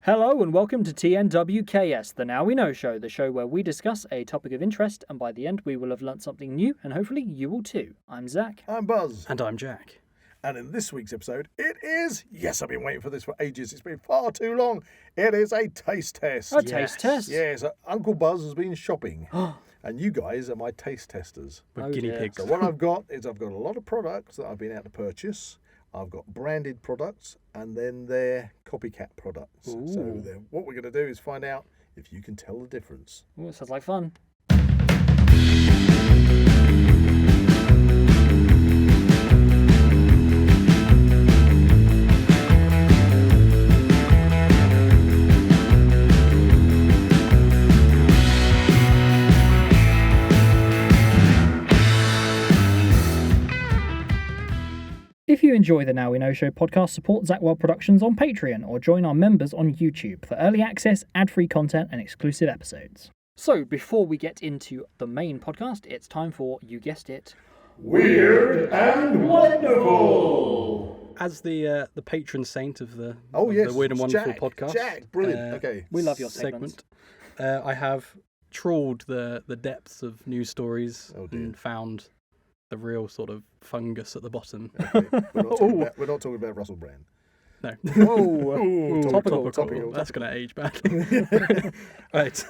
Hello and welcome to TNWKS, the Now We Know show, the show where we discuss a topic of interest and by the end we will have learnt something new and hopefully you will too. I'm Zak. I'm Buzz. And I'm Jack. And in this week's episode, it is, yes, I've been waiting for this for ages. It's been far too long. It is a taste test. A taste test? Yes, Uncle Buzz has been shopping. And you guys are my taste testers. We're guinea pigs. So what I've got is I've got a lot of products that I've been out to purchase. I've got branded products and then they're copycat products. Ooh. So what we're going to do is find out if you can tell the difference. Ooh, sounds like fun. If you enjoy the Now We Know show podcast, support Zak Wylde Productions on Patreon or join our members on YouTube for early access, ad-free content and exclusive episodes. So, before we get into the main podcast, it's time for, you guessed it, Weird and Wonderful! As the patron saint of the yes, Weird and Wonderful Jack, podcast. Jack, brilliant. Okay. we love your segments. I have trawled the depths of news stories and found the real sort of fungus at the bottom. Okay. We're not talking about Russell Brand. No. Whoa, Topical. That's going to age badly. Right.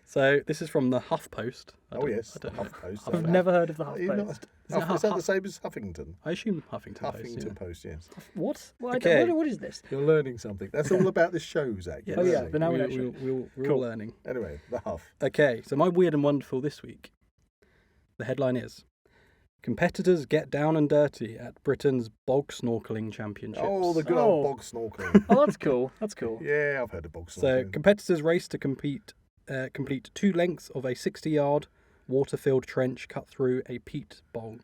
So this is from the HuffPost. Yes, I don't know. HuffPost. I've never heard of the Is HuffPost. that the same as Huffington? I assume Huffington Post. Huffington Post, yes. What? Okay. What is this? You're learning something. That's all about this show, Zak. Yes. Oh, yeah, Learning. the Now We Know show. We're Cool. all learning. Anyway, the Huff. Okay, so my Weird and Wonderful this week. The headline is: Competitors get down and dirty at Britain's bog snorkeling championships. Oh, the good old bog snorkeling. Oh, that's cool. That's cool. Yeah, I've heard of bog So snorkeling. competitors race to complete 2 lengths of a 60-yard water-filled trench cut through a peat bog.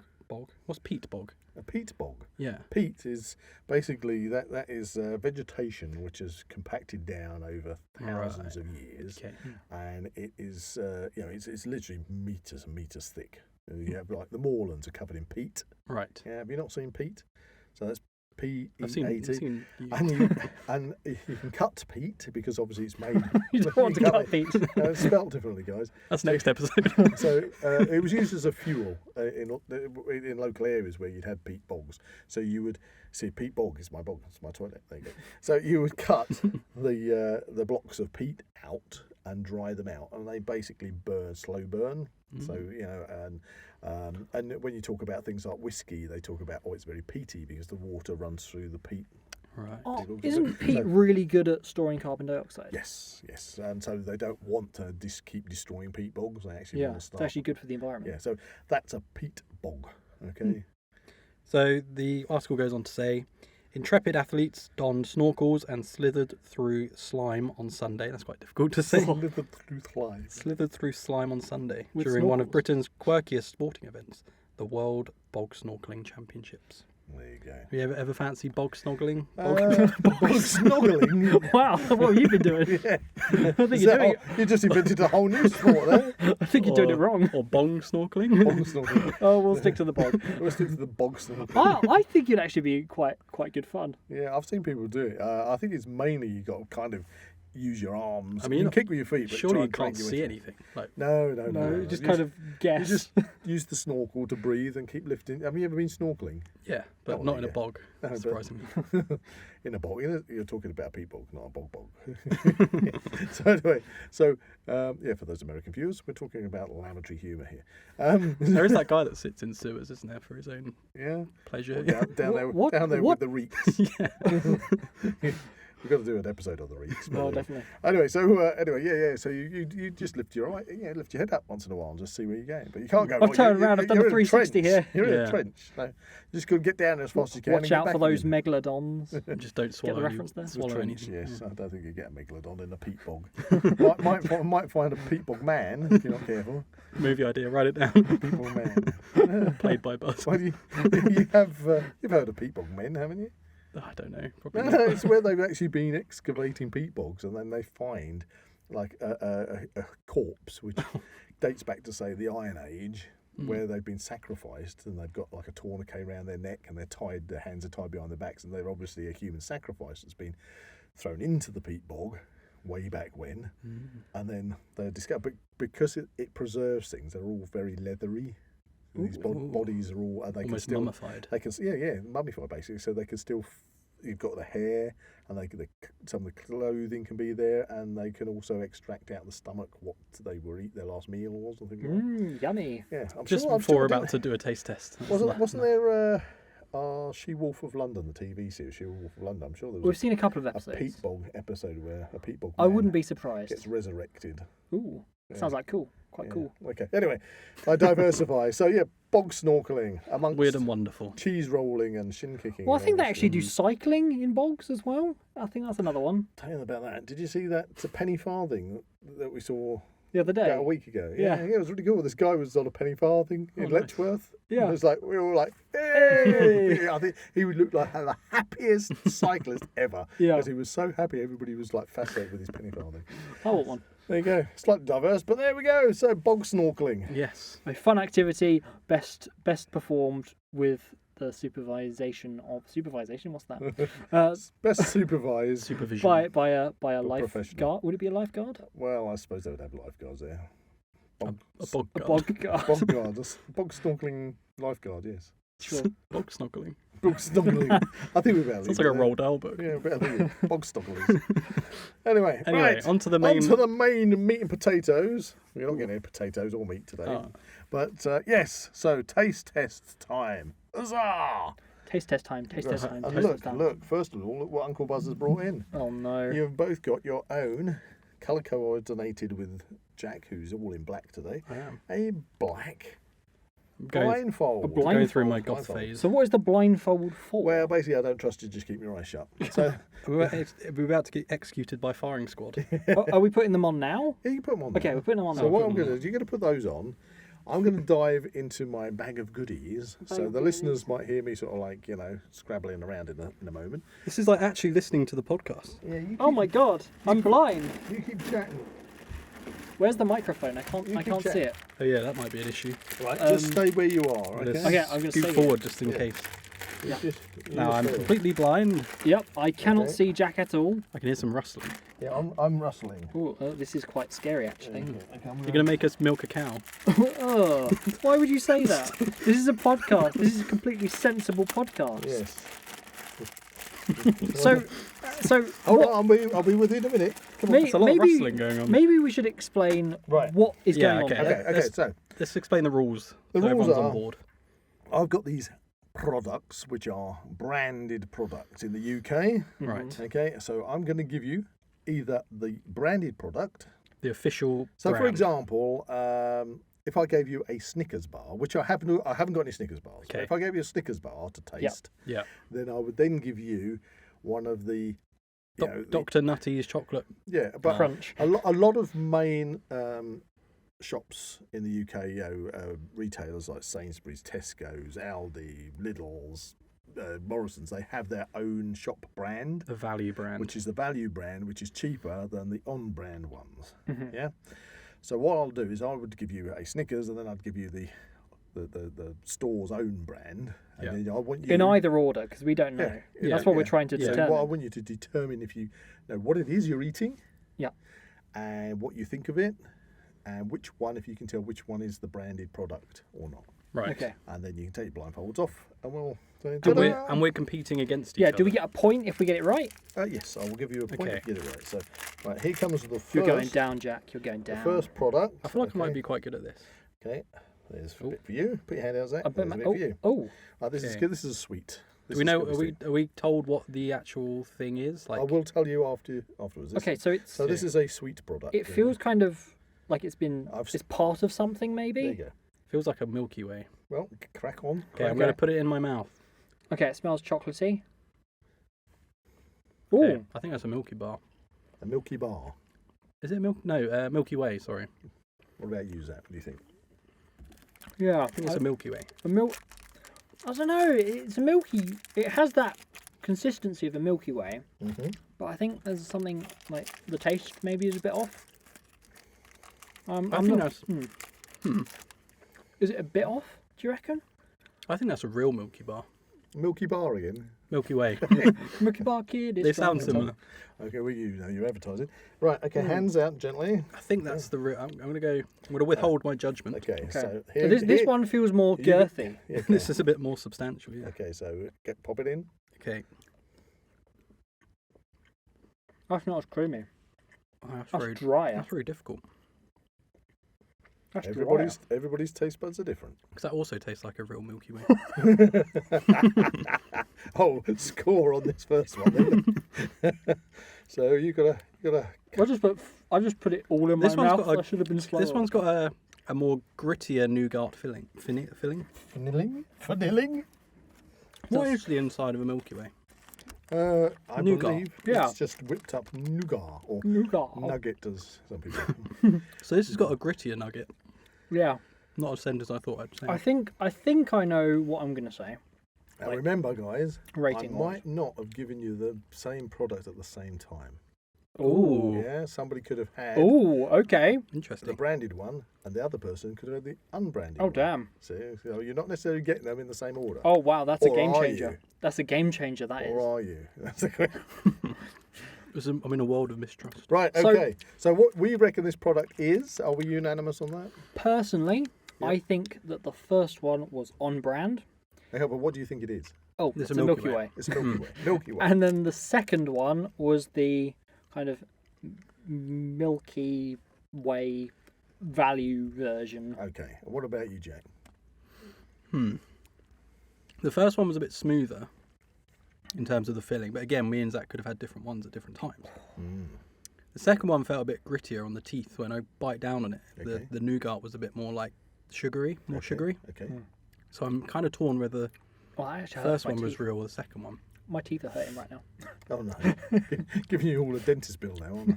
What's peat bog? A peat bog. Yeah. Peat is basically that is vegetation which is compacted down over thousands of years, Okay. and it is it's literally meters and meters thick. You have like the moorlands are covered in peat. Right. Yeah, have you not seen peat? So that's P-E-A-T. I've seen you. And you can cut peat because obviously it's made. You don't want to cut peat. It's spelt differently, guys. That's next episode. So it was used as a fuel in local areas where you'd had peat bogs. So you would see peat bog is my bog. It's my toilet. There you go. So you would cut the blocks of peat out and dry them out, and they basically slow burn. So and when you talk about things like whiskey, they talk about it's very peaty because the water runs through the peat. Right. Oh, isn't peat really good at storing carbon dioxide? Yes, and so they don't want to keep destroying peat bogs. They actually want to it's start. actually good for the environment. Yeah, so that's a peat bog. Okay. So the article goes on to say, intrepid athletes donned snorkels and slithered through slime on Sunday. That's quite difficult to say. Slithered through slime. Slithered through slime on Sunday With during one of snorkels? Britain's quirkiest sporting events, the World Bog Snorkeling Championships. There you go. Have you ever fancied bog snorkeling? Bog snorkeling. Wow, what have you been doing? Yeah. I think you're doing it. You just invented a whole new sport there. I think you're doing it wrong. Or bong snorkeling? Bog snorkeling. Oh, we'll stick to the bog. We'll stick to the bog snorkeling. I think it'd actually be quite good fun. Yeah, I've seen people do it. I think it's mainly you got to kind of use your arms. I mean, you can kick with your feet, but surely try you and crank can't your see way anything. Like, through. No. No, you just kind of guess. You just use the snorkel to breathe and keep lifting. Have you ever been snorkeling? yeah, but Oh, not in a yeah. bog, No, but- surprisingly. In a bog. You're talking about a peat bog, not a bog. So anyway, for those American viewers, we're talking about lavatory humour here. There is that guy that sits in sewers, isn't there, for his own Yeah. pleasure? Down there What? with the reeks. Yeah. We've got to do an episode on the reeks. No, definitely. Anyway, so So you just lift your lift your head up once in a while and just see where you're going. But you can't go. I've turned around. I've done a you're in 360 trench. here. You're in Yeah. a trench. No, you just got to get down as fast as you can. Watch and get out back for those again. megalodons. Just don't swallow, reference there? swallow Trench, anything. yes, I don't think you get a megalodon in a peat bog. might find a peat bog man if you're not careful. Movie idea, write it down. Peat bog man. Played by Buzz. Well, you've heard of peat bog men, haven't you? I don't know. Probably No, not. it's where they've actually been excavating peat bogs and then they find like a corpse which dates back to say the Iron Age, where they've been sacrificed and they've got like a tourniquet around their neck and their hands are tied behind their backs, and they're obviously a human sacrifice that's been thrown into the peat bog way back when, and then they're discovered. But because it preserves things, they're all very leathery. These bodies are all they almost can still, mummified. They can mummified basically. So they can still. You've got the hair, and some of the clothing can be there, and they can also extract out the stomach what they were eat their last meal or something. Like that. Yummy. Yeah, Just before we're about to do a taste test. Wasn't there She-Wolf of London, the TV series She-Wolf of London? I'm sure there was. We've seen a couple of a episodes. peat bog episode where a peat bog. I man wouldn't be surprised. Gets resurrected. Ooh, Yeah. sounds like cool. Quite cool. Okay. Anyway, I diversify. So yeah, bog snorkeling amongst Weird and wonderful. cheese rolling and shin kicking. Well, I think they actually do do. cycling in bogs as well. I think that's another one. Tell you about that. Did you see that penny farthing that we saw The other day. about a week ago? Yeah. It was really cool. This guy was on a penny farthing in Oh, nice. Letchworth. Yeah. It was like we were all like, hey! I think he would look like the happiest cyclist ever. Yeah. Because he was so happy. Everybody was like fascinated with his penny farthing. I want one. There you go. Slightly diverse, but there we go. So bog snorkeling. Yes. A fun activity, best performed with the supervision. What's that? Best supervised. Supervision. by a professional. lifeguard. Would it be a lifeguard? Well, I suppose they would have lifeguards there. A bog A guard. bog guard. Bog guard. Bog snorkeling lifeguard, yes. Sure. Bog snorkeling. Bog snorkeling. I think we better Sounds leave like a it there. Roald Dahl book. Yeah, better leave it. Bog snorkelings. Anyway, right. on to the main. On to the main meat and potatoes. We're not getting any potatoes or meat today. Oh. But yes, so taste test time. Huzzah! Taste test time. Taste test time. And Taste test time. look, first of all, look what Uncle Buzz has brought in. Oh no. You've both got your own, colour coordinated with Jack, who's all in black today, I am. a black Going, blindfold. A blind- going through my goth Blindfold. phase. So what is the blindfold for? Well, basically, I don't trust you. Just keep your eyes shut. So We're about to get executed by firing squad. Are we putting them on now? yeah, you put them on. Okay, there. we're putting them on So now. what put I'm them going to on. do is you're going to put those on. I'm going to dive into my bag of goodies. So the listeners might hear me sort of like, scrabbling around in a moment. This is like actually listening to the podcast. Yeah, you Oh my god, I'm blind. You keep chatting. Where's the microphone? I can't keep see chatting. it. Oh yeah, that might be an issue. Right, just stay where you are, okay? Let's Okay, I'm gonna scoot stay forward just in Yeah. case. Yeah. Now I'm stay. completely blind. Yep, I cannot Okay. see Jack at all. I can hear some rustling. Yeah, I'm rustling. Ooh, this is quite scary actually. You're gonna make us milk a cow. Ugh, why would you say that? This is a podcast. This is a completely sensible podcast. Yes. So Hold what- on, I'll be with you in a minute. Come on. May- There's a lot of rustling going on. Maybe we should explain Right. what is Yeah, going okay. on. Okay, Let's- so Let's explain the rules. The so rules everyone's are- on board. I've got these products which are branded products in the UK. Right. Okay, so I'm going to give you either the branded product. The official. So, for brand. example, if I gave you a Snickers bar, which I haven't got any Snickers bars. But Okay. if I gave you a Snickers bar to taste, Yeah. then I would then give you one of the, Dr. Nutty's chocolate. but Crunch. a lot of main shops in the UK, retailers like Sainsbury's, Tesco's, Aldi, Lidl's, Morrison's, they have their own shop brand, The value brand. which is the value brand, which is cheaper than the on-brand ones. Mm-hmm. Yeah. So what I'll do is I would give you a Snickers, and then I'd give you the store's own brand, and Yeah. then I want you In either order, because we don't know. Yeah, That's what yeah. we're trying to Yeah. So determine. what I want you to determine if you know what it is you're eating, Yeah. and what you think of it, and which one, if you can tell which one is the branded product or not. Right. Okay. And then you can take your blindfolds off, and we'll say, And we're competing against each Yeah, other. do we get a point if we get it right? yes, I will give you a point Okay. if you get it right. So, right, here comes the first. You're going down, Jack. You're going The down. first product. I feel like I might okay. be quite good at this. Okay, there's a Oh. bit for you. Put your hand out, Zach. I bet There's my- a bit for you. oh, Right, this is Okay. good. This is a sweet. Do we know? Are we told what the actual thing is? Like. I will tell you afterwards. This- okay. So it's So this is a sweet product. it feels kind of like it's been I've it's part of something There you maybe. go. Feels like a Milky Way. Well, crack on. Okay, I'm Okay. going to put it in my mouth. Okay, it smells chocolatey. Ooh, Okay, I think that's a Milky Bar. A Milky Bar. Is it Milk? No, Milky Way. Sorry. What about you, Zach? What do you think? yeah. I think it's a Milky Way. a milk. I don't know. It's a milky. It has that consistency of a Milky Way, Mm-hmm. but I think there's something like the taste maybe is a bit off. I I'm think not. that's. Is it a bit off? Do you reckon? I think that's a real Milky Bar. Milky Bar again. Milky Way. Milky Bar Kid. They sound similar. Okay, well, you know you're advertising. Right, okay, hands out gently. I think that's the real. I'm going to withhold my judgment. Okay, so So here, this one feels more girthy. Okay. This is a bit more substantial. Yeah. Okay, so pop it in. Okay. That's not as creamy. Oh, That's very, drier. That's very difficult. That's Everybody's taste buds are different. Because that also tastes like a real Milky Way. Oh, score on this first one. Then. So you gotta. I just put it all in my This one's mouth. got a- I should have been slower. This one's got a more grittier nougat filling. Filling? Vanilling. What is the inside of a Milky Way? I Nougat. believe Yeah. it's just whipped up nougat or nougat. nugget, as some people. So this has got a grittier nugget. Yeah. Not as sent as I thought I'd say. I think I know what I'm gonna say. Now remember, guys, Rating I might not have given you the same product at the same time. Ooh. Yeah, somebody could have had Oh, okay. the Interesting. branded one, and the other person could have had the unbranded Oh one. damn. So you're not necessarily getting them in the same order. Oh wow, that's a Or game are changer. you? That's a game changer. That is. Or are you? That's a question. I'm in a world of mistrust. Right, So- okay. So what we reckon this product is, are we unanimous on that? Personally, Yeah. I think that the first one was on brand. Okay, but what do you think it is? Oh, It's it's a a Milky Milky Way. Way. It's Milky Way. Milky Way. And then the second one was the kind of Milky Way value version. Okay. And what about you, Jack? The first one was a bit smoother in terms of the filling, but again, me and Zach could have had different ones at different times. The second one felt a bit grittier on the teeth when I bite down on it. Okay. The nougat was a bit more like sugary, more sugary. Okay. So I'm kind of torn whether the Well, I actually first hurt my one was teeth. real or the second one. My teeth are hurting right now. Oh no. Giving you all a dentist bill now, aren't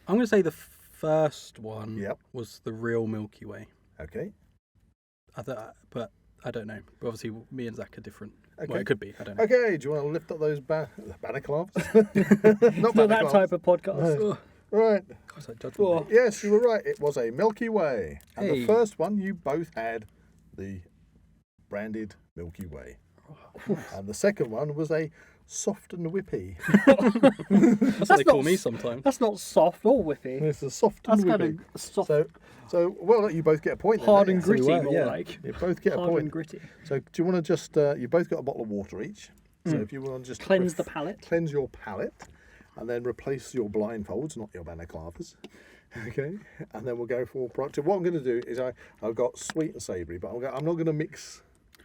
I'm going to say the first one Yep. was the real Milky Way. I? Okay. But I don't know. Obviously, me and Zach are different. Okay. Well, it could be. I don't know. Okay, do you want to lift up those balaclavas? Not Not that balaclavas. type of podcast. No. Right. Gosh, that judgment. Oh. Yes, you were right. It was a Milky Way. And Hey. the first one, you both had the branded Milky Way. And the second one was a soft and whippy. That's what they not call me s- sometimes. That's not soft or whippy. It's a soft That's and kind whippy. of soft, So well, you both get a point. then, hard don't and you? gritty, So we were, more yeah. like. You both get a Hard and point. gritty. So do you want to just? You both got a bottle of water each. So if you want to just Cleanse the palate. cleanse your palate, and then replace your blindfolds, not your balaclavas. Okay, and then we'll go for product. What I'm going to do is I've got sweet and savoury, but I'm not going to mix.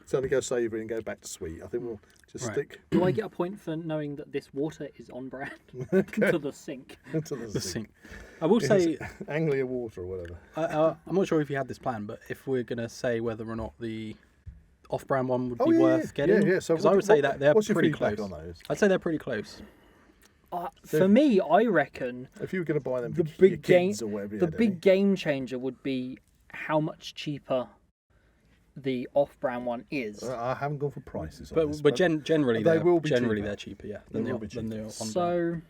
So only go savoury and go back to sweet. I think we'll just Right. stick Do I get a point for knowing that this water is on brand to the sink? into the The sink. sink. I will say, Anglia water or whatever. I'm not sure if you had this plan, but if we're going to say whether or not the off-brand one would Oh, be yeah, worth getting, yeah. So because I would say that they're what's your pretty feedback close. on those? I'd say they're pretty close. For me, I reckon If you were going to buy them the for your big game, kids or whatever, you the had big any. game changer would be how much cheaper the off-brand one is. I haven't gone for prices. On this, But generally, they will be generally cheaper. they're cheaper, yeah, They than will be than the cheaper. on-brand.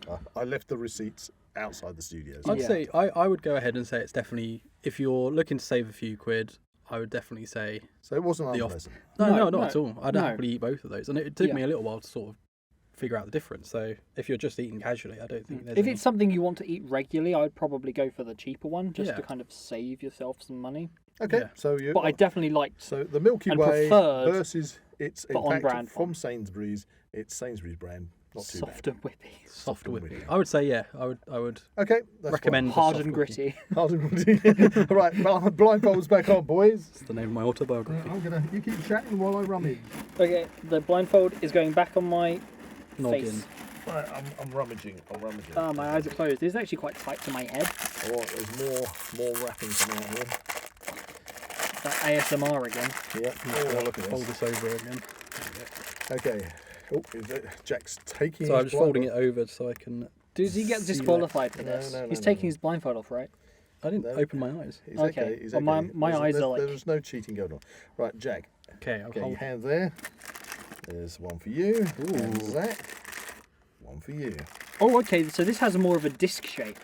So I left the receipts outside the studio. I'd Yeah. say I would go ahead and say it's definitely, if you're looking to save a few quid, I would definitely say So it wasn't the off. unpleasant. No, not no, at all. I'd no. happily eat both of those, and it took Yeah. me a little while to sort of figure out the difference. So if you're just eating casually, I don't think there's if any... it's something you want to eat regularly, I'd probably go for the cheaper one just to Yeah. kind of save yourself some money. Okay, Yeah. so you. But I definitely liked. So the Milky and Way preferred versus it's in the fact on-brand from one. Sainsbury's. It's Sainsbury's brand, not too bad. Soft and whippy. soft and whippy. whippy. I would say yeah. I would Okay, that's recommend the Hard soft and whippy. gritty. fine. Hard and gritty. All right, blindfolds back on, boys. It's the name of my autobiography. You keep chatting while I rummage. Okay, the blindfold is going back on my Noggin. face. Right, I'm rummaging. I'm rummaging. Oh, my eyes are closed. This is actually quite tight to my head. Oh, there's more wrapping coming out here. That ASMR again. Yeah. Oh, look at Fold this. this over again. Okay. Oh, Jack's taking. So I'm his just folding it blindfold. over so I can. Does he get See disqualified for No, this? no, no, He's no, taking no. his blindfold off, right? I didn't No. open my eyes. He's Okay. okay. He's Well, okay. my eyes are like- There's no cheating going on. Right, Jack. Okay, I'll Okay, hold. your hands there. There's one for you. And Ooh. Zach. One for you. Oh, okay. So this has more of a disc shape.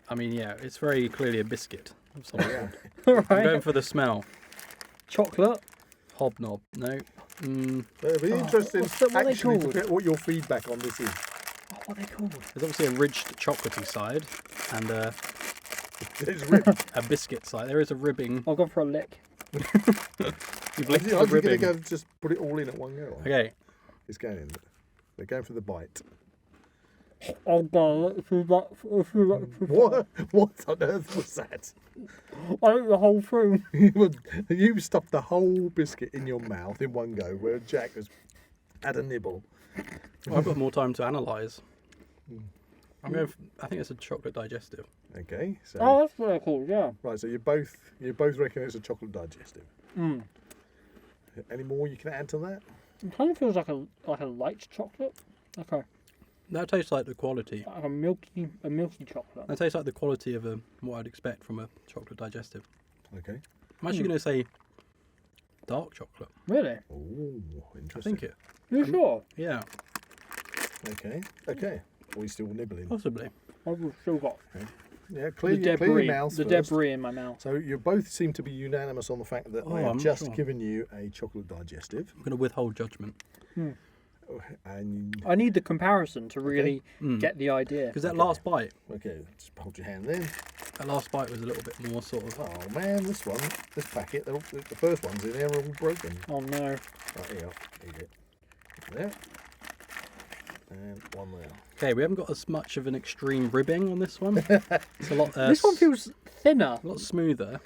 I mean, yeah, it's very clearly a biscuit of some sort. All I'm going right. for the smell. Chocolate. Hobnob. No. It'll be interesting what are they actually to called? get what your feedback on this is. Oh, what are they called? There's obviously a ridged chocolatey side and It's ribbed. a biscuit side. There is a ribbing. I've gone for a lick. You've licked the I'm going to ribbing. go just put it all in at one go. Okay. It's going in. They're going for the bite. Oh, God. What? What on earth was that? I ate the whole thing. You stuffed the whole biscuit in your mouth in one go, where Jack has had a nibble. Well, I've got more time to analyse. I'm going. I think it's a chocolate digestive. Okay, so Oh, that's what they're called, yeah. right, so you both reckon it's a chocolate digestive. Mm. Any more you can add to that? It kind of feels like a light chocolate. That tastes like the quality. Like a milky chocolate. That tastes like the quality of what I'd expect from a chocolate digestive. Okay. I'm actually going to say dark chocolate. Really? Oh, I interesting. think it. You sure? Yeah, Okay. Okay. Are we still nibbling? possibly. I've still got Yeah, the clear your debris. mouth The first. debris in my mouth. So you both seem to be unanimous on the fact that I I'm have not just sure. given you a chocolate digestive, I'm going to withhold judgment and I need the comparison to really Mm. get the idea. because that last bite, okay, just hold your hand in. that last bite was a little bit more sort of. Oh man, this packet, the first ones in there are all broken. Oh no. Right, here you go. There. And one there. Okay, we haven't got as much of an extreme ribbing on this one. It's a lot. This one feels thinner. a lot smoother,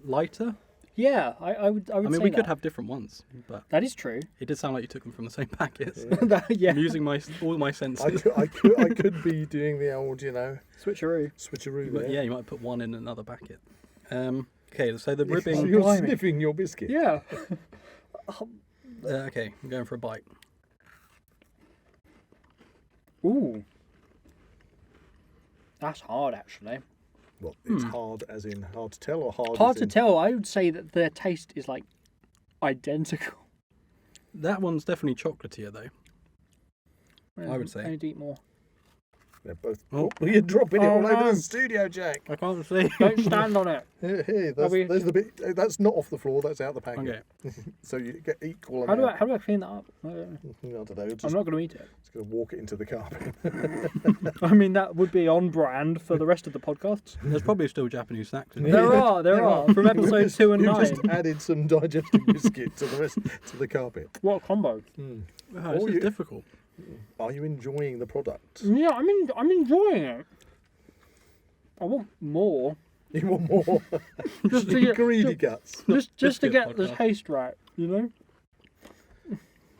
lighter. Yeah, I would I mean, say we that. could have different ones, but That is true. it did sound like you took them from the same packets. Yeah. I'm using all my senses. I could be doing the old, Switcheroo. switcheroo But there. yeah, you might put one in another packet. Okay, so the So ribbing. you're Blimey. sniffing your biscuit. Yeah. Okay, I'm going for a bite. Ooh. That's hard, actually. Well, it's hard as in hard to tell or hard Hard as to in... tell. I would say that their taste is like identical. That one's definitely chocolatier though. I would say. I need to eat more. They're both... Oh. Oh, you're dropping it Oh, all over no. the studio, Jack. I can't see. Don't stand on it. Hey, Are we- there's the bit... That's not off the floor, that's out the packet. Okay. So you get equal How amount. do I clean that up? I don't know. I don't know, just, I'm not going to eat it. just going to walk it into the carpet. I mean, that would be on brand for the rest of the podcasts. There's probably still Japanese snacks in there. There are. From episode 2 and You 9. just added some digestive biscuit to the carpet. What a combo. Wow, this Oh, is you- difficult. Are you enjoying the product? Yeah, I'm enjoying it. I want more. You want more? Just to You get, greedy guts. just to biscuit get the podcast. taste right, you know?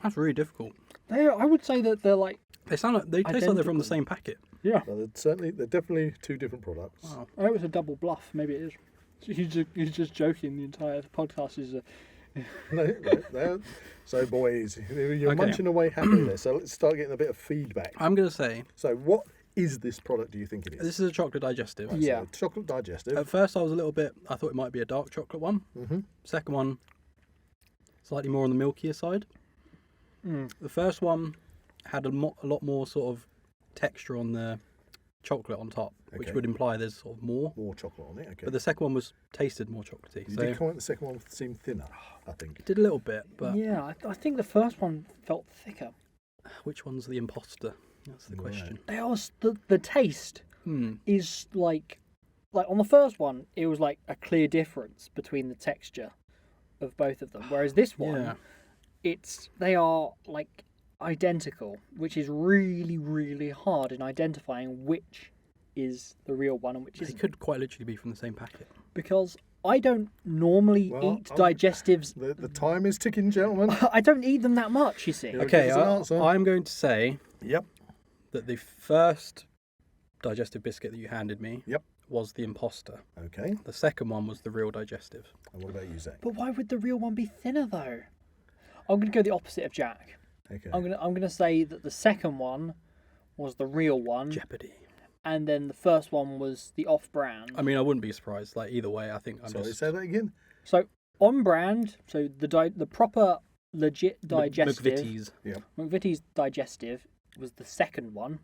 That's really difficult. I would say that they're like, They sound like they taste like they're from the Identical. same packet. yeah. Well, they're definitely two different products. Wow. I know it's a double bluff. Maybe it is. He's just joking. The entire podcast is a... No. So, boys, you're Okay. munching away happily there. So let's start getting a bit of feedback. I'm going to say So, what is this product? Do you think it is? this is a chocolate digestive. Right, Yeah. So chocolate digestive. At first, I was a little bit. I thought it might be a dark chocolate one. Mm-hmm. Second one, slightly more on the milkier side. The first one had a lot more sort of texture on the chocolate on top, which Okay. would imply there's sort of more. More chocolate on it. Okay. But the second one was tasted more chocolatey. You So did comment the second one seemed thinner. I think. it did a little bit, but Yeah, I think the first one felt thicker. which one's the imposter? That's the Right. question. The taste is like on the first one, it was like a clear difference between the texture of both of them. Whereas this one, Yeah. they are like identical, which is really, really hard in identifying which is the real one and which They isn't. could quite literally be from the same packet. Because I don't normally Well, eat digestives. The time is ticking, gentlemen. I don't eat them that much, you see. Yeah. Okay, give us an answer. I'm going to say Yep. that the first digestive biscuit that you handed me Yep. was the imposter. Okay. The second one was the real digestive. And what about you, Zach? But why would the real one be thinner though? I'm going to go the opposite of Jack. Okay. I'm gonna say that the second one was the real one, Jeopardy. and then the first one was the off-brand. I mean, I wouldn't be surprised. Like either way, I think I'm Sorry, just say that again. So on brand, so the proper legit digestive McVitie's. McVitie's digestive was the second one,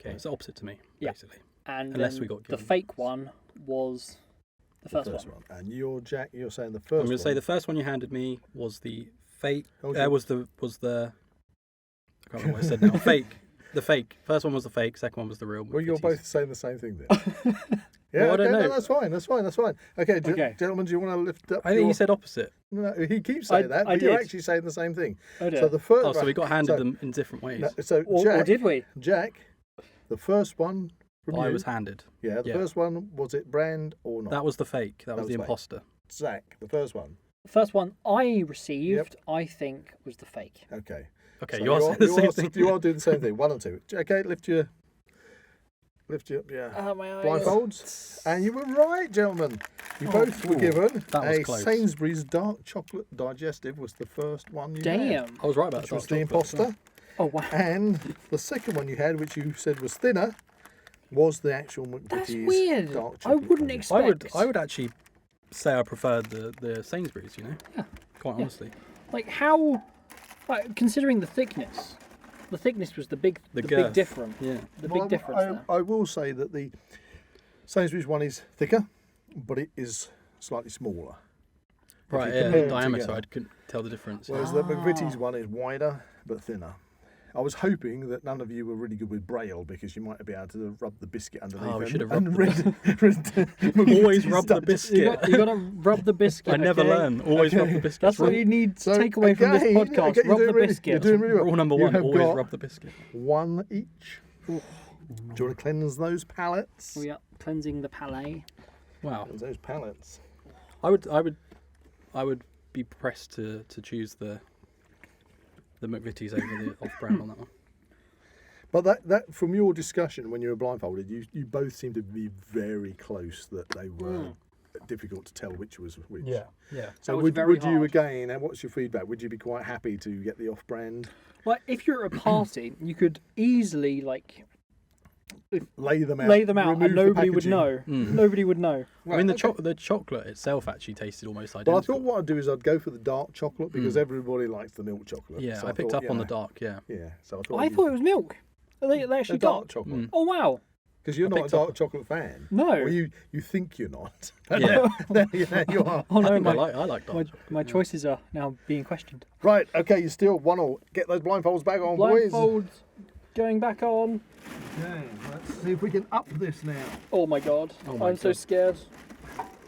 Okay, it's opposite to me, Yeah. basically. and Unless then we got the given fake one was the The first, first one. one. And you're Jack. You're saying the first. I'm going to say one. the first one you handed me was the fake. How was your- Was the. I can't remember what I said now. Fake. The fake. First one was the fake. Second one was the real. Well, you're McVitie's. both saying the same thing then. Yeah, Well, I okay, don't no, know. that's fine. That's fine. Okay, Okay. gentlemen, do you want to lift up? I think you said opposite. No, he keeps saying that, I but you're did. actually saying the same thing. Oh dear. So the first. Oh, so we got handed so- them in different ways. No, so or Jack, did we? Jack, the first one from I you. was handed. Yeah, the yeah. first one, was it brand or not? That was the fake. That was was the fake. imposter. Zach, the first one. The first one I received, I think, was the fake. Okay. Okay, So you are saying the same thing. You are doing the same thing. 1 and 2. Okay, lift your My eyes. blindfolds. And you were right, gentlemen. You both were Ooh, given that was a close. Sainsbury's dark chocolate digestive was the first one you had. Damn. I was right about Which that. was the imposter. Oh wow. And the second one you had, which you said was thinner, was the actual That's McVitie's weird. dark I chocolate. wouldn't one. expect. I would actually say I preferred the Sainsbury's. You know. Yeah. Quite honestly. Like how, like, considering the thickness was the big girth. difference. Yeah. The Well, big difference there. I will say that the Sainsbury's one is thicker, but it is slightly smaller. Right. you Yeah. compare them Diameter. together. I couldn't tell the difference. Whereas the McVitie's one is wider but thinner. I was hoping that none of you were really good with Braille because you might be able to rub the biscuit underneath. Oh, we and- should have and rubbed read Always rub the You biscuit. got to rub the biscuit. I never okay? learn. Always rub the biscuit. That's what you need to So, take away from this again, podcast. okay, you're Rub doing the really- biscuit. You're doing really well. Rule number You 1: have always got rub the biscuit. one each. Do you want to cleanse those palates? We are cleansing the palate. Wow. Cleanse those palates. I would be pressed to choose the McVitie's over the off-brand on that one. But that from your discussion when you were blindfolded, you both seemed to be very close that they were difficult to tell which was which. Yeah. So That was would very you hard. again? And what's your feedback? Would you be quite happy to get the off-brand? Like if you're at a party, you could easily Lay them out. lay them out, remove and the nobody would packaging. know. Mm. Nobody would know. I mean, okay. the chocolate itself actually tasted almost But I identical. thought what I'd do is I'd go for the dark chocolate because everybody likes the milk chocolate. Yeah, So I picked thought, up on you the know, dark. Yeah. Yeah, so I thought. I thought it was milk. They actually dark got. chocolate Mm. Oh wow. because you're I not a picked up- dark chocolate fan. No. Or you think you're not. Yeah. Yeah, you are. Oh I no, think my, I like dark. my choices are now being questioned. Right. Okay. You're still 1-1. Get those blindfolds back on, boys. Blindfolds going back on. Okay. Let's see if we can up this now. Oh my god. Oh my I'm so God. scared.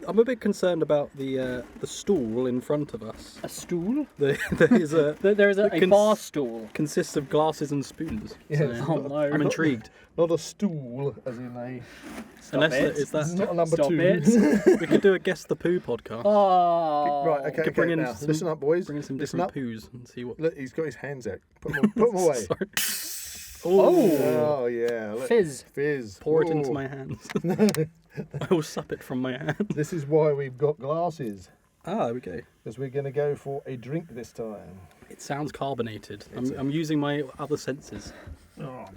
I'm a bit concerned about the stool in front of us. A stool? There is a There is a Cons- bar stool. consists of glasses and spoons. Yes. So Oh no. I'm intrigued. Not a stool, as in a. Unless it. it's This is that not a number Stop 2. it. we could do a guess the poo podcast. Oh. Right. Okay. Could bring Okay. in Now, some- listen up, boys. Bring in some Listen different up. poos and see what. Look, he's got his hands out. Put them away. Sorry. Oh. Oh yeah. Look. Fizz. Fizz. Pour it into Ooh. my hands. I will sup it from my hand. This is why we've got glasses. Ah, there we go. Because we're going to go for a drink this time. It sounds carbonated. It's I'm using my other senses.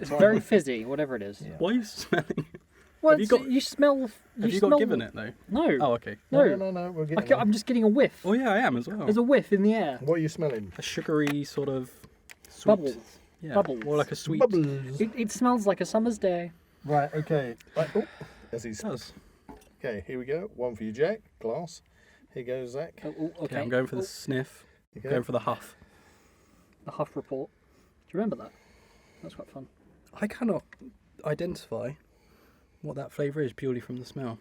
It's very fizzy, whatever it is. Why are you smelling? Well, Have you got- you smell. Have you smell, got given it though? No. Oh, okay. No. No. We're I getting. ca- I'm just getting a whiff. Oh yeah, I am as well. There's a whiff in the air. What are you smelling? A sugary sort of sweet. Bubbles. Yeah. Bubbles. Or like a sweet. Bubbles. It smells like a summer's day. Right. Okay. Right. Oh. As It he's. does. Okay. Here we go. One for you, Jack. Glass. Here goes Zach. Oh, Okay, okay. I'm going for the sniff. Okay. Going for the huff. The Huff Report. Do you remember that? That's quite fun. I cannot identify what that flavour is purely from the smell.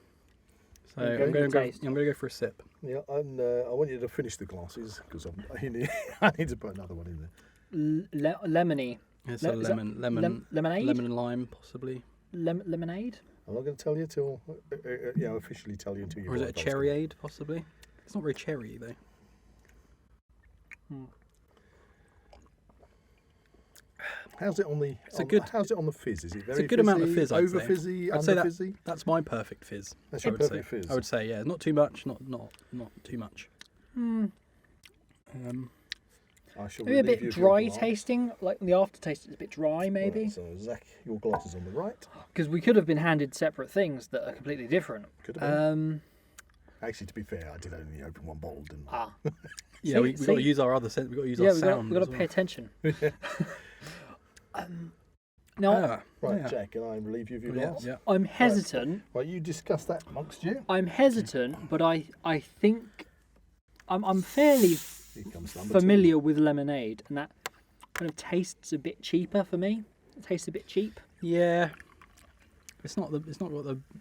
So Okay. I'm going Taste. to go for a sip. Yeah. And I want you to finish the glasses because I need to put another one in there. Lemony. It's Le- a is that lemon, lemonade? lemon and lime possibly. Lemonade? I'm not going to tell you till officially tell you until you. Or is it a cherryade possibly? It's not very cherry though. How's it on the? It's a good- How's it on the fizz? Is it very? It's a good amount of fizz, I'd Over say. fizzy, I'd under say that- fizzy. That's my perfect fizz. That's I your would perfect say. fizz. I would say, yeah, not too much, not too much. I shall Maybe a relieve bit you of your dry glass. tasting, like the aftertaste is a bit dry, maybe. Right, so Zach, your glass is on the right. Because we could have been handed separate things that are completely different. Could have been. Um, Actually, to be fair, I did only open one bottle, didn't I? ah. Yeah, we got to use our other sense. We got to use Yeah, our we've sound. got to as pay well. attention. Now, Ah, Right, yeah. Jack, can I relieve you of your Yeah, glass? yeah. I'm hesitant. Right, you discuss that amongst you. I'm hesitant, but I think I'm fairly Here comes number familiar with lemonade, and that kind of tastes a bit cheaper for me. It tastes a bit cheap. Yeah. It's not got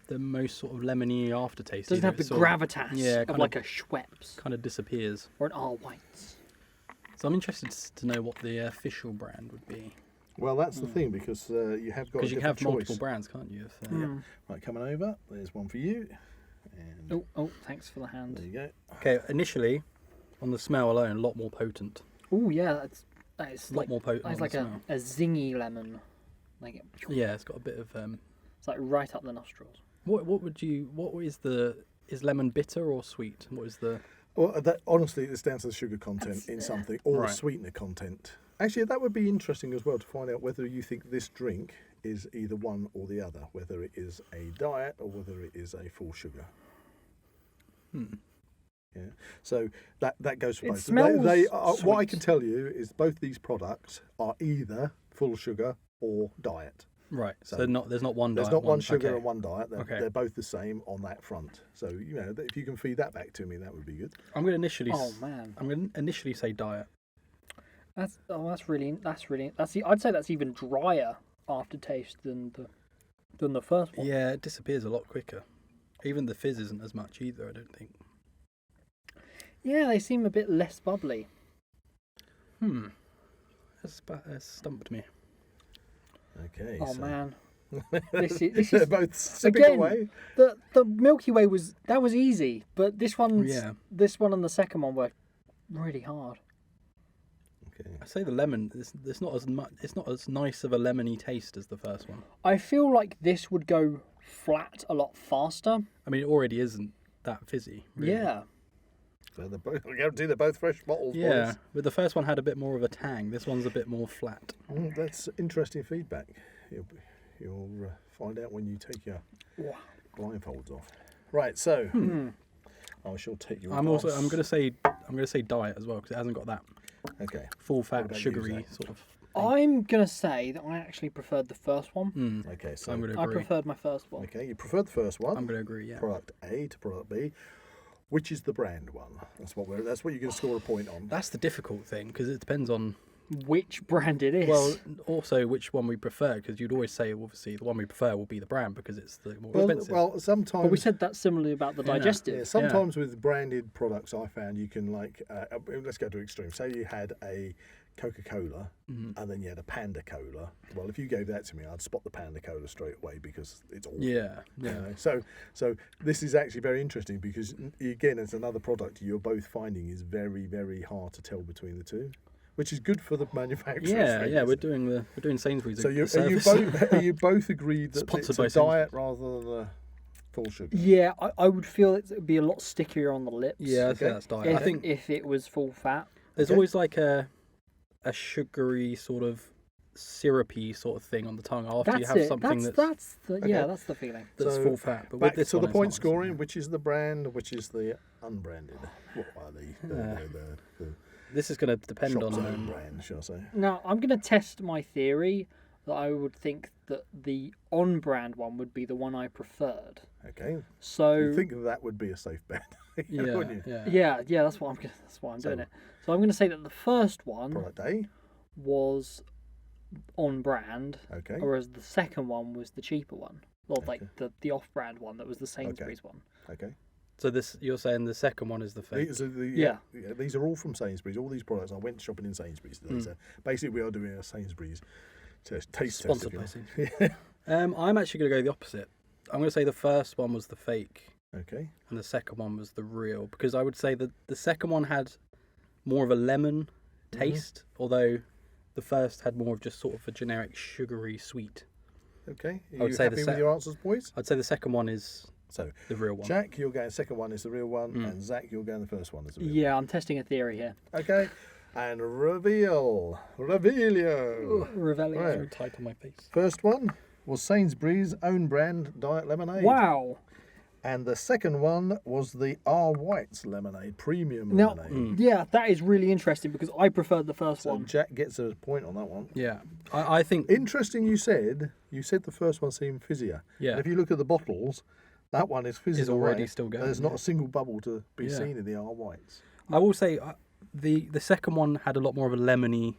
the most sort of lemony aftertaste. Doesn't have the gravitas of like a Schweppes. Kind of disappears. Or an R. White's. So I'm interested to know what the official brand would be. Well, that's the thing, because you have got a Because you can different have multiple choice. brands, can't you? If, Right, coming over. There's one for you. And Oh, thanks for the there hand. you go. Okay, initially, on the smell alone, a lot more potent. Oh yeah, that is A lot like more potent that's on like the a smell. zingy lemon. Like Yeah, it's got a bit of. it's like right up the nostrils. Is lemon bitter or sweet? What is the? Well, honestly, it's down to the sugar content in something or Right. the sweetener content. Actually, that would be interesting as well to find out whether you think this drink is either one or the other, whether it is a diet or whether it is a full sugar. Yeah. So that goes for It both. smells They are, what I sweet. can tell you is both these products are either full sugar or diet. Right. So, So there's not one. There's diet not one sugar okay. and one diet. Okay. They're both the same on that front. So if you can feed that back to me, that would be good. I'm going to initially. Oh man, I'm going to initially say diet. that's I'd say that's even drier aftertaste than the first one. Yeah, it disappears a lot quicker. Even the fizz isn't as much either. I don't think. Yeah, they seem a bit less bubbly. That's stumped me. Okay. Oh so man, this is they're both sipping again away. the Milky Way was easy, but this one and the second one were really hard. Okay. I say the lemon. It's not as much. It's not as nice of a lemony taste as the first one. I feel like this would go flat a lot faster. I mean, it already isn't that fizzy. Really. Yeah. So they're both, I guarantee they're both fresh bottles. Yeah, boys. but the first one had a bit more of a tang. This one's a bit more flat. That's interesting feedback. You'll find out when you take your blindfolds off. Right. So I shall take your. I'm going to say diet as well because it hasn't got that Okay. full What fat about you, sugary Zak? sort of. I'm gonna say that I actually preferred the first one. Okay. So I'm going to I agree. preferred my first one. okay, you preferred the first one. I'm going to agree. Yeah. Product A to product B. Which is the brand one? That's what you're going to score a point on. That's the difficult thing because it depends on. Which brand it is? Well, also which one we prefer because you'd always say obviously the one we prefer will be the brand because it's the more expensive. Well, sometimes. but we said that similarly about the digestive. Yeah, sometimes with branded products, I found you can let's go to extreme. Say you had a Coca-Cola and then you had a Panda Cola. Well, if you gave that to me, I'd spot the Panda Cola straight away because it's awful. Yeah. You know? So this is actually very interesting because again, it's another product you're both finding is very, very hard to tell between the two, which is good for the manufacturers. Yeah. We're doing Sainsbury's. So are you both agreed that Sponsored it's by a diet rather than a full sugar? Yeah, I would feel it would be a lot stickier on the lips. Yeah, I think Okay. that's diet. If, I think if it was full fat. there's Okay. always like a sugary sort of syrupy sort of thing on the tongue after you That's have it. something That's the Okay. yeah, that's the feeling. that's So, full fat. But Back with this to one, the it's point not. scoring, which is the brand, which is the unbranded? What are the This is going to depend shop's on. own brand, shall I say? Now I'm going to test my theory that I would think that the on-brand one would be the one I preferred. Okay. So You think that would be a safe bet, Yeah, wouldn't you? yeah, that's why I'm doing it. So I'm going to say that the first one Product A. was on brand, Okay. whereas the second one was the cheaper one. Well, like the off-brand one that was the Sainsbury's one. Okay. So this, you're saying the second one is the fake. These are all from Sainsbury's. All these products. I went shopping in Sainsbury's today. So basically, we are doing a Sainsbury's taste test. Sponsored if by you Sainsbury's. I'm actually going to go the opposite. I'm going to say the first one was the fake like. Okay. and the second one was the real because I would say that the second one had more of a lemon taste, although the first had more of just sort of a generic sugary sweet. Okay. I Are would you say the happy with your answers, boys? I'd say the second one is So, the real one. Jack, you're going second one is the real one, and Zak, you're going the first one is the real Yeah, I'm testing a theory here. one. Okay. And Revealio. Revelio. Right. So tight on my face. First one was Sainsbury's own brand diet lemonade. Wow. And the second one was the R. White's lemonade, premium Now, lemonade. yeah, that is really interesting because I preferred the first So one. Jack gets a point on that one. Yeah, I think. Interesting you said the first one seemed fizzier. Yeah. And if you look at the bottles, that one is fizzing Is already away. still going, There's not yeah. a single bubble to be Yeah. seen in the R. Whites. I will say The second one had a lot more of a lemony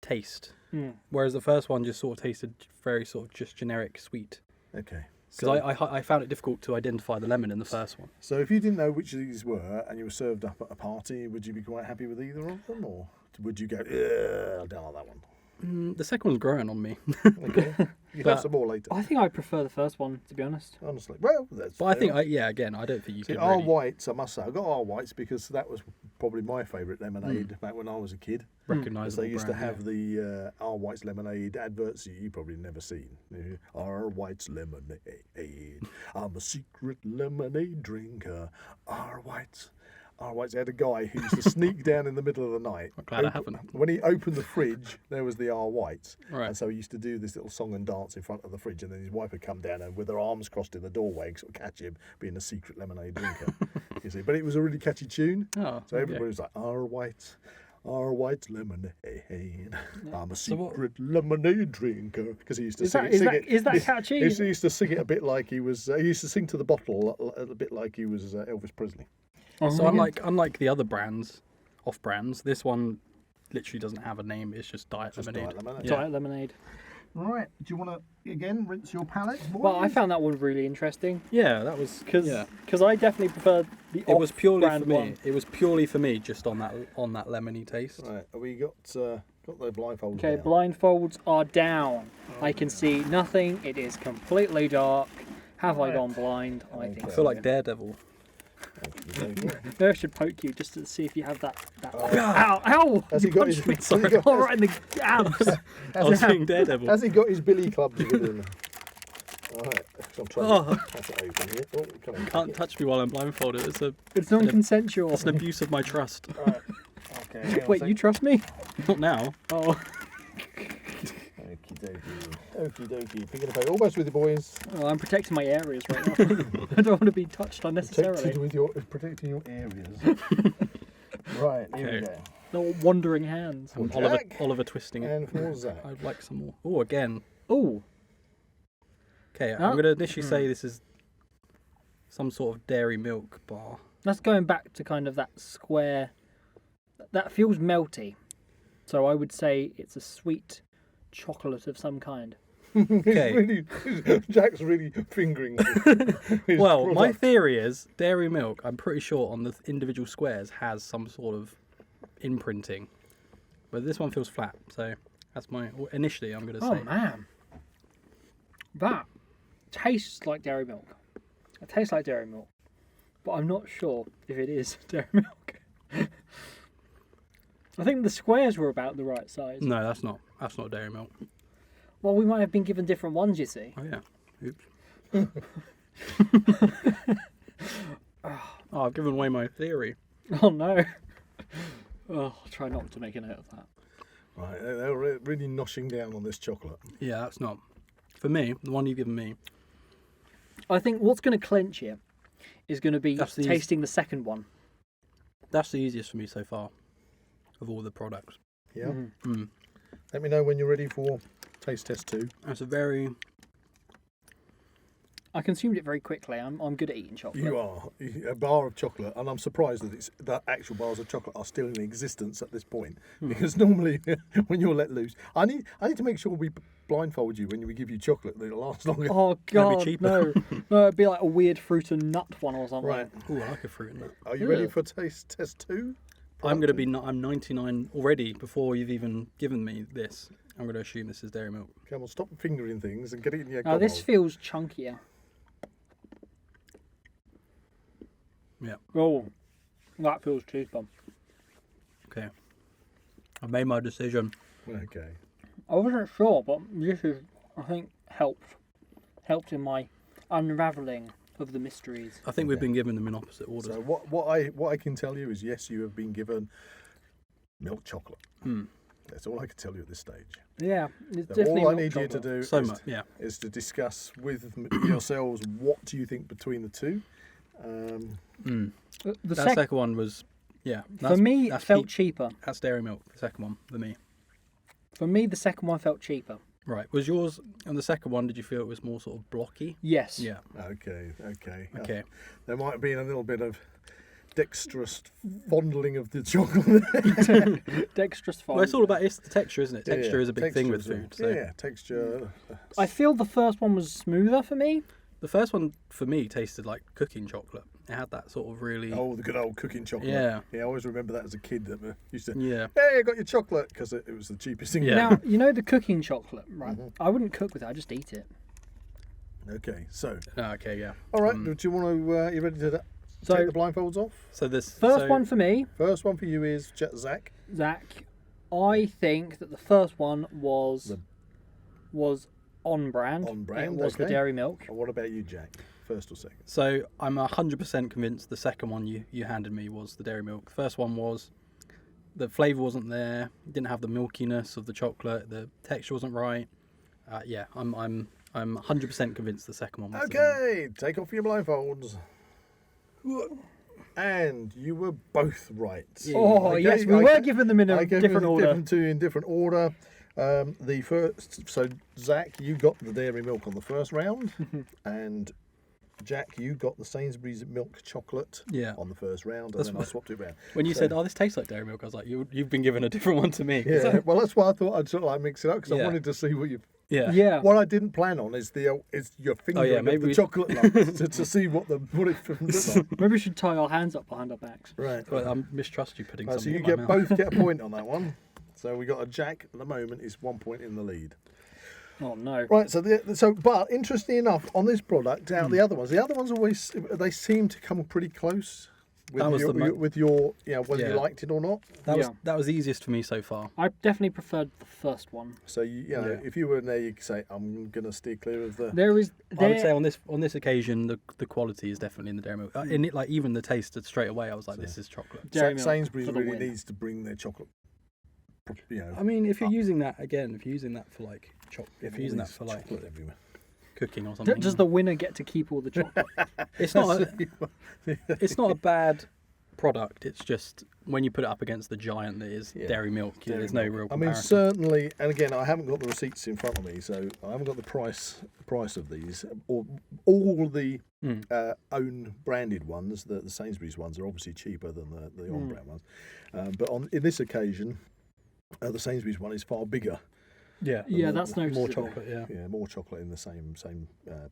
taste, whereas the first one just sort of tasted very sort of just generic sweet. Okay. Because I found it difficult to identify the lemon in the first one. So if you didn't know which of these were and you were served up at a party, would you be quite happy with either of them, or would you go, I don't like that one? The second one's growing on me. Okay. You can have some more later. I think I prefer the first one, to be honest. Honestly. Well, that's But I fair. think, again, I don't think you See, can our really whites, I must say, I got our whites because that was probably my favourite lemonade back when I was a kid. recognise They used to brand, have the our whites lemonade adverts you probably never seen. Our whites lemonade. I'm a secret lemonade drinker. Our whites. They had a guy who used to sneak down in the middle of the night. I'm glad I haven't. When he opened the fridge, there was the R Whites. Right. And so he used to do this little song and dance in front of the fridge, and then his wife would come down and with her arms crossed in the doorway, sort of catch him being a secret lemonade drinker. You see, but it was a really catchy tune. Oh, So okay. everybody was like, R Whites lemonade. I'm a So what- secret lemonade drinker. Because he used to Is sing that, it. is sing that, it. is that catchy? He used to sing it a bit like he was. He used to sing to the bottle a bit like he was Elvis Presley. So unlike the other brands, off brands, this one literally doesn't have a name. It's just diet lemonade. Diet lemonade. Yeah. Diet lemonade. Right. Do you want to again rinse your palate? Well, I found that one really interesting Yeah, that was because I definitely preferred the It was purely for off-brand me. one. It was purely for me, just on that lemony taste. Right. Have we got the blindfolds? Okay, down? blindfolds are down. I can see nothing. It is completely dark. Have I gone blind? I think I so. feel like Daredevil. Okay. Maybe I should poke you just to see if you have that. Ow! Ow! Has You he got punched his? me. Has he got, All right in the abs. I was saying Daredevil. has he got his billy clubs with him? All right. I'm trying Oh. to pass it open here. Oh, come on. Can't touch me while I'm blindfolded. It's non-consensual. It's an abuse of my trust. Right. Okay. hang on a Wait, sec. you trust me? Not now. Oh. Okie dokie. Okie dokie. Picking up almost with the boys. Oh, I'm protecting my areas right now. I don't want to be touched unnecessarily. Protecting your areas. Right. Here we Okay. go. No wandering hands. For Oliver, Jack Oliver twisting it. and for Zach. I'd like some more. Oh, again. Oh, Okay, Oh. I'm going to initially say this is some sort of dairy milk bar. that's going back to kind of that square. That feels melty. So I would say it's a sweet chocolate of some kind. Okay. Jack's really fingering. his Well, my product. theory is dairy milk, I'm pretty sure on the individual squares has some sort of imprinting. But this one feels flat, so that's my... Initially, I'm going to Oh say... man, that tastes like dairy milk. It tastes like dairy milk, but I'm not sure if it is dairy milk. I think the squares were about the right size. No, that's not. That's not dairy milk. Well, we might have been given different ones, you see. Oh, yeah. Oops. Oh, I've given away my theory. Oh no. Oh, I'll try not to make a note of that. Right, they're really noshing down on this chocolate. Yeah, that's not. For me, the one you've given me, I think what's going to clinch it is going to be That's the eas- tasting the second one. that's the easiest for me so far of all the products. Yeah. Mm. Let me know when you're ready for taste test 2. That's a very... I consumed it very quickly. I'm good at eating chocolate. You are a bar of chocolate, and I'm surprised that actual bars of chocolate are still in existence at this point. Because normally, when you're let loose, I need to make sure we blindfold you when we give you chocolate that it'll last longer. Oh That'd be god, cheaper. no! No, it'd be like a weird fruit and nut one or something. Right. Oh, I like a fruit in that. Are you ready Ugh. for taste test 2? I'm going to be... I'm 99 already before you've even given me this. I'm going to assume this is dairy milk. Come on, stop fingering things and get it in your Now this gobble. feels chunkier. Yeah. Oh, that feels cheaper. Okay. I've made my decision. Okay. I wasn't sure, but this is, I think, helped in my unravelling of the mysteries. I think we've been given them in opposite orders. So what I can tell you is yes, you have been given milk chocolate. Mm. That's all I can tell you at this stage. Yeah, it's So definitely all I milk need you to chocolate. do So is, much, yeah. is to discuss with yourselves what do you think between the two. Mm. The That second one was, yeah. for me, it that's felt cheaper. That's dairy milk, the second one, for me. For me, the second one felt cheaper. Right. Was yours, and the second one, did you feel it was more sort of blocky? Yes. Yeah. Okay. Okay. There might have been a little bit of dexterous fondling of the chocolate. Dexterous fun. Well, it's all about the texture, isn't it? Yeah, Texture is a big thing with texture food. is So. Yeah, texture. I feel the first one was smoother for me. The first one for me tasted like cooking chocolate. It had that sort of really. Oh, the good old cooking chocolate. Yeah. Yeah, I always remember that as a kid that used to. Yeah. Hey, I got your chocolate because it was the cheapest thing. Yeah. Now, you know the cooking chocolate, right? Mhm. I wouldn't cook with it, I just eat it. Okay, so. Oh, okay, yeah. All right, do you want to. You ready to So- take the blindfolds off? So this First one for me, First one for you is Zak. Zach. I think that the first one was on brand. On brand, It was the okay. dairy milk. And what about you, Jack? First or second? So I'm 100% convinced the second one you handed me was the dairy milk. The first one was the flavour wasn't there, didn't have the milkiness of the chocolate, the texture wasn't right. Yeah, I'm 100% convinced the second one was the one. Okay, take off your blindfolds. And you were both right. Oh, I yes, gave- we I were ga- giving them in I a gave different you order. Two in different order. The first, so Zak, you got the dairy milk on the first round, and Jack, you got the Sainsbury's milk chocolate Yeah. on the first round, and That's then I what- swapped it round. When you So- said, "Oh, this tastes like dairy milk," I was like, "You've been given a different one to me." Yeah, well, that's why I thought I'd sort of like mix it up because I Yeah. wanted to see what you. yeah. Yeah. What I didn't plan on is your finger yeah, of maybe the we- chocolate lump to see what it looks like. Maybe we should tie our hands up behind our backs. Right. Well, I mistrust you putting So something you in get my mouth. both get a point on that one. So we got a Jack at the moment is 1 point in the lead. Oh no. Right. But interestingly enough, on this product, out the other ones always they seem to come pretty close with That was your, the mo- with your whether Yeah. you liked it or not. That was easiest for me so far. I definitely preferred the first one. So you know Yeah. if you were in there, you could say I'm gonna steer clear of the. There is I would say on this occasion the quality is definitely in the dairy milk. In it, like even the taste straight away, I was like, this is chocolate. Dairy milk Sainsbury's for the really win. needs to bring their chocolate. I mean, if you're using that again, if you're using that for like if you're using that there's for like chocolate everywhere. cooking or something, Does the winner get to keep all the chocolate? it's not it's not a bad product. It's just when you put it up against the giant that is Yeah. dairy milk, there's no real I mean, comparison. certainly, and again, I haven't got the receipts in front of me, so I haven't got the price of these. All the own branded ones, the Sainsbury's ones, are obviously cheaper than the on brand ones. But in this occasion, the Sainsbury's one is far bigger. Yeah, Yeah, that's more noticeable. chocolate. Yeah. Yeah, more chocolate in the same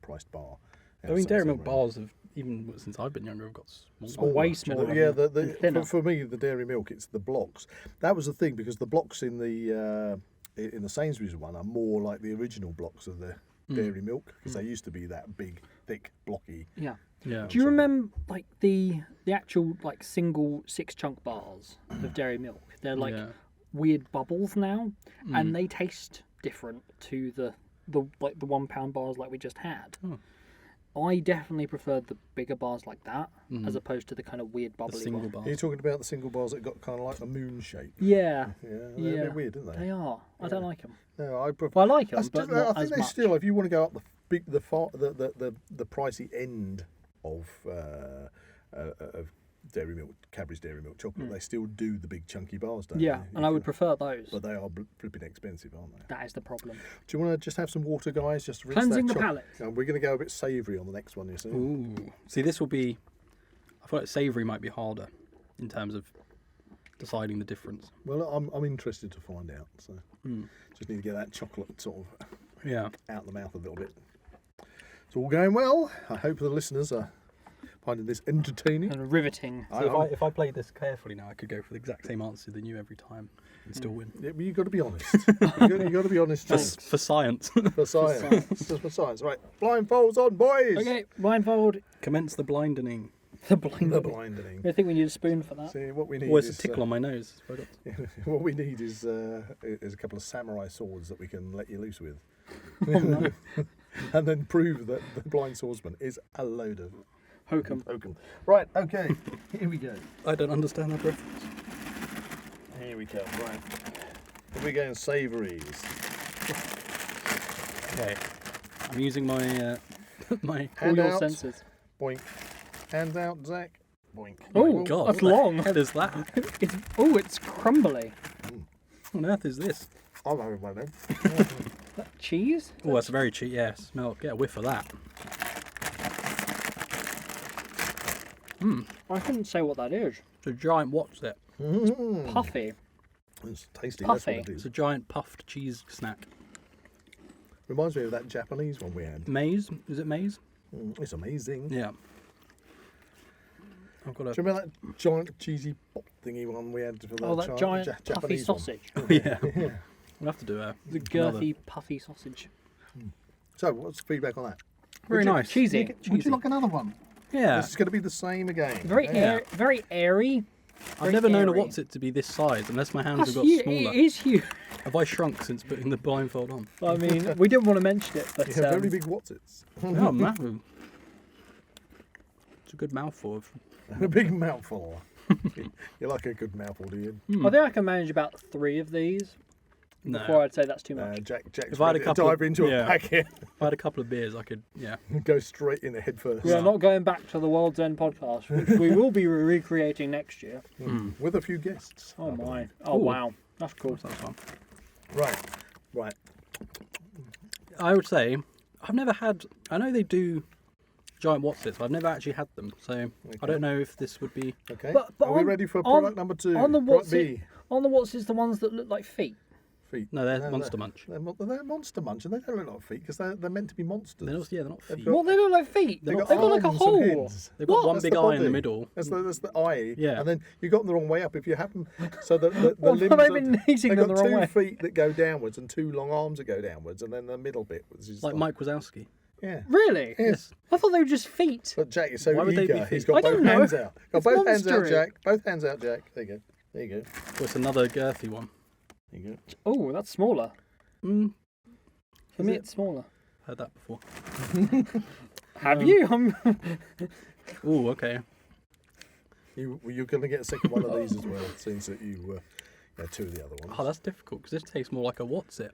priced bar. I mean, dairy milk Same bars have even since I've been younger have got smaller. Smaller. Way smaller. Yeah, Thinner. for me, the dairy milk, it's the blocks. That was the thing because the blocks in the Sainsbury's one are more like the original blocks of the dairy milk because they used to be that big, thick, blocky. Yeah. Yeah. Do you remember like the actual like single 6-chunk bars of dairy milk? They're like Yeah. weird bubbles now, and they taste different to the like the £1 bars like we just had. Oh. I definitely preferred the bigger bars like that as opposed to the kind of weird The bubbly single one. bars. Are you talking about the single bars that got kind of like a moon shape? Yeah, Yeah, they're a yeah, bit weird, aren't they? they are. I don't like them. No, I prefer. Well, I like them, That's but just- not I think as they much. still, if you want to go up the pricey end of dairy milk, Cadbury's dairy milk chocolate, they still do the big chunky bars, don't Yeah, they? and I would prefer those. But they are flipping expensive, aren't they? That is the problem. Do you want to just have some water, guys? Just to rinse Cleansing that the palate. And we're going to go a bit savoury on the next one, you see. Ooh. See, this will be. I feel like savoury might be harder in terms of deciding the difference. Well, I'm interested to find out. So just need to get that chocolate sort of Yeah. out the mouth a little bit. It's all going well. I hope the listeners are finding this entertaining. And riveting. So if I played this carefully now, I could go for the exact same answer than you every time and still win. Yeah, but you've got to be honest. You've got to be honest For, James. for science. For science. Just for science. Right, blindfolds on, boys. Okay, blindfold. Commence the blinding. The blind. The blinding. I think we need a spoon for that. See, what we need Oh, it's a is tickle on my nose. what we need is a couple of samurai swords that we can let you loose with, and then prove that the blind swordsman is a load of Hokum. oakum. Right, okay, here we go. I don't understand that reference. Here we go. Right, here we go in savouries. Okay. I'm using my my. All Hand your out. senses. Boink. Hands out, Zach. Boink. Oh, God, that's what the long. hell is that? It's crumbly. What on earth is this? I'm having one then. That cheese? Oh, that's very cheap. Yeah, smell. Get a whiff of that. I couldn't say what that is. It's a giant whatsit. Puffy. It's tasty. Puffy. That's what it It's is. a giant puffed cheese snack. Reminds me of that Japanese one we had. Maize? Is it maize? It's amazing. Yeah. I've got Do you remember that giant cheesy pop thingy one we had for that Oh, that giant puffy Japanese one? sausage. yeah. We'll have to do a The girthy, puffy sausage. So, what's the feedback on that? very nice. Cheesy. Would you like another one? Yeah. This is going to be the same again. Very, okay? very airy. I've never known a airy. whatsit to be this size unless my hands That's have got huge. smaller. It is huge. Have I shrunk since putting the blindfold on? I mean, we didn't want to mention it, but You have very big wotsits. Oh, massive. It's a good mouthful of. A big mouthful. You like a good mouthful, do you? I think I can manage about 3 of these No. before I'd say that's too much. Jack's If I had a ready to couple dive of- into yeah. a packet If I had a couple of beers, I could. Yeah. and go straight in the head first. We are not going back to the World's End podcast, which we will be recreating next year. With a few guests. Oh I believe. my! Oh Ooh. wow, that's cool. That's fun. Right. I would say I've never had. I know they do giant wotsits, but I've never actually had them. So I don't know if this would be. Okay. But Are we on- ready for on- product number 2? On the Product what's B. is the ones that look like feet. Feet. No, they're Monster Munch. They're Monster Munch, and they don't look like feet because they're meant to be monsters. They're not, yeah, they're not feet. got- Well, they look like feet. They've They've got got like a arms and hole. heads. They've got What? one That's big the eye in the body. middle. That's the eye. Yeah. And then you got them the wrong way up if you have them. So the Well, limbs they've are- been eating they've them got the wrong 2 way. feet that go downwards and 2 long arms that go downwards, and then the middle bit which is Like Mike Wazowski. Yeah. Really? Yes. I thought they were just feet. But Jack is so Why would they be eager. He's feet? got I both don't know. hands out. Got It's both hands out, monstery. Jack. Both hands out, Jack. There you go. There you go. So it's another girthy one. There you go. Oh, that's smaller. Mm, For me, it's smaller. heard that before. Have you? Oh, okay. You're going to get a second one of these as well, since that you had 2 of the other ones. Oh, that's difficult because this tastes more like a whatsit.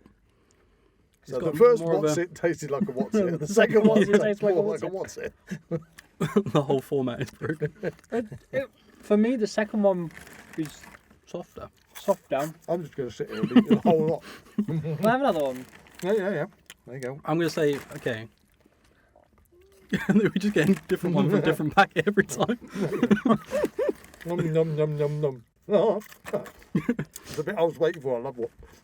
It's So the got first more of a- Whatsit tasted like a Whatsit. The second one tastes more like a Whatsit. The whole format is broken. For me, the second one is Softer. softer. I'm just going to sit here and eat the whole lot. I'll have another one. Yeah. There you go. I'm going to say, okay. We're just getting different one from different packet every time. Nom nom nom nom nom. Oh. It's the bit I was waiting for. I love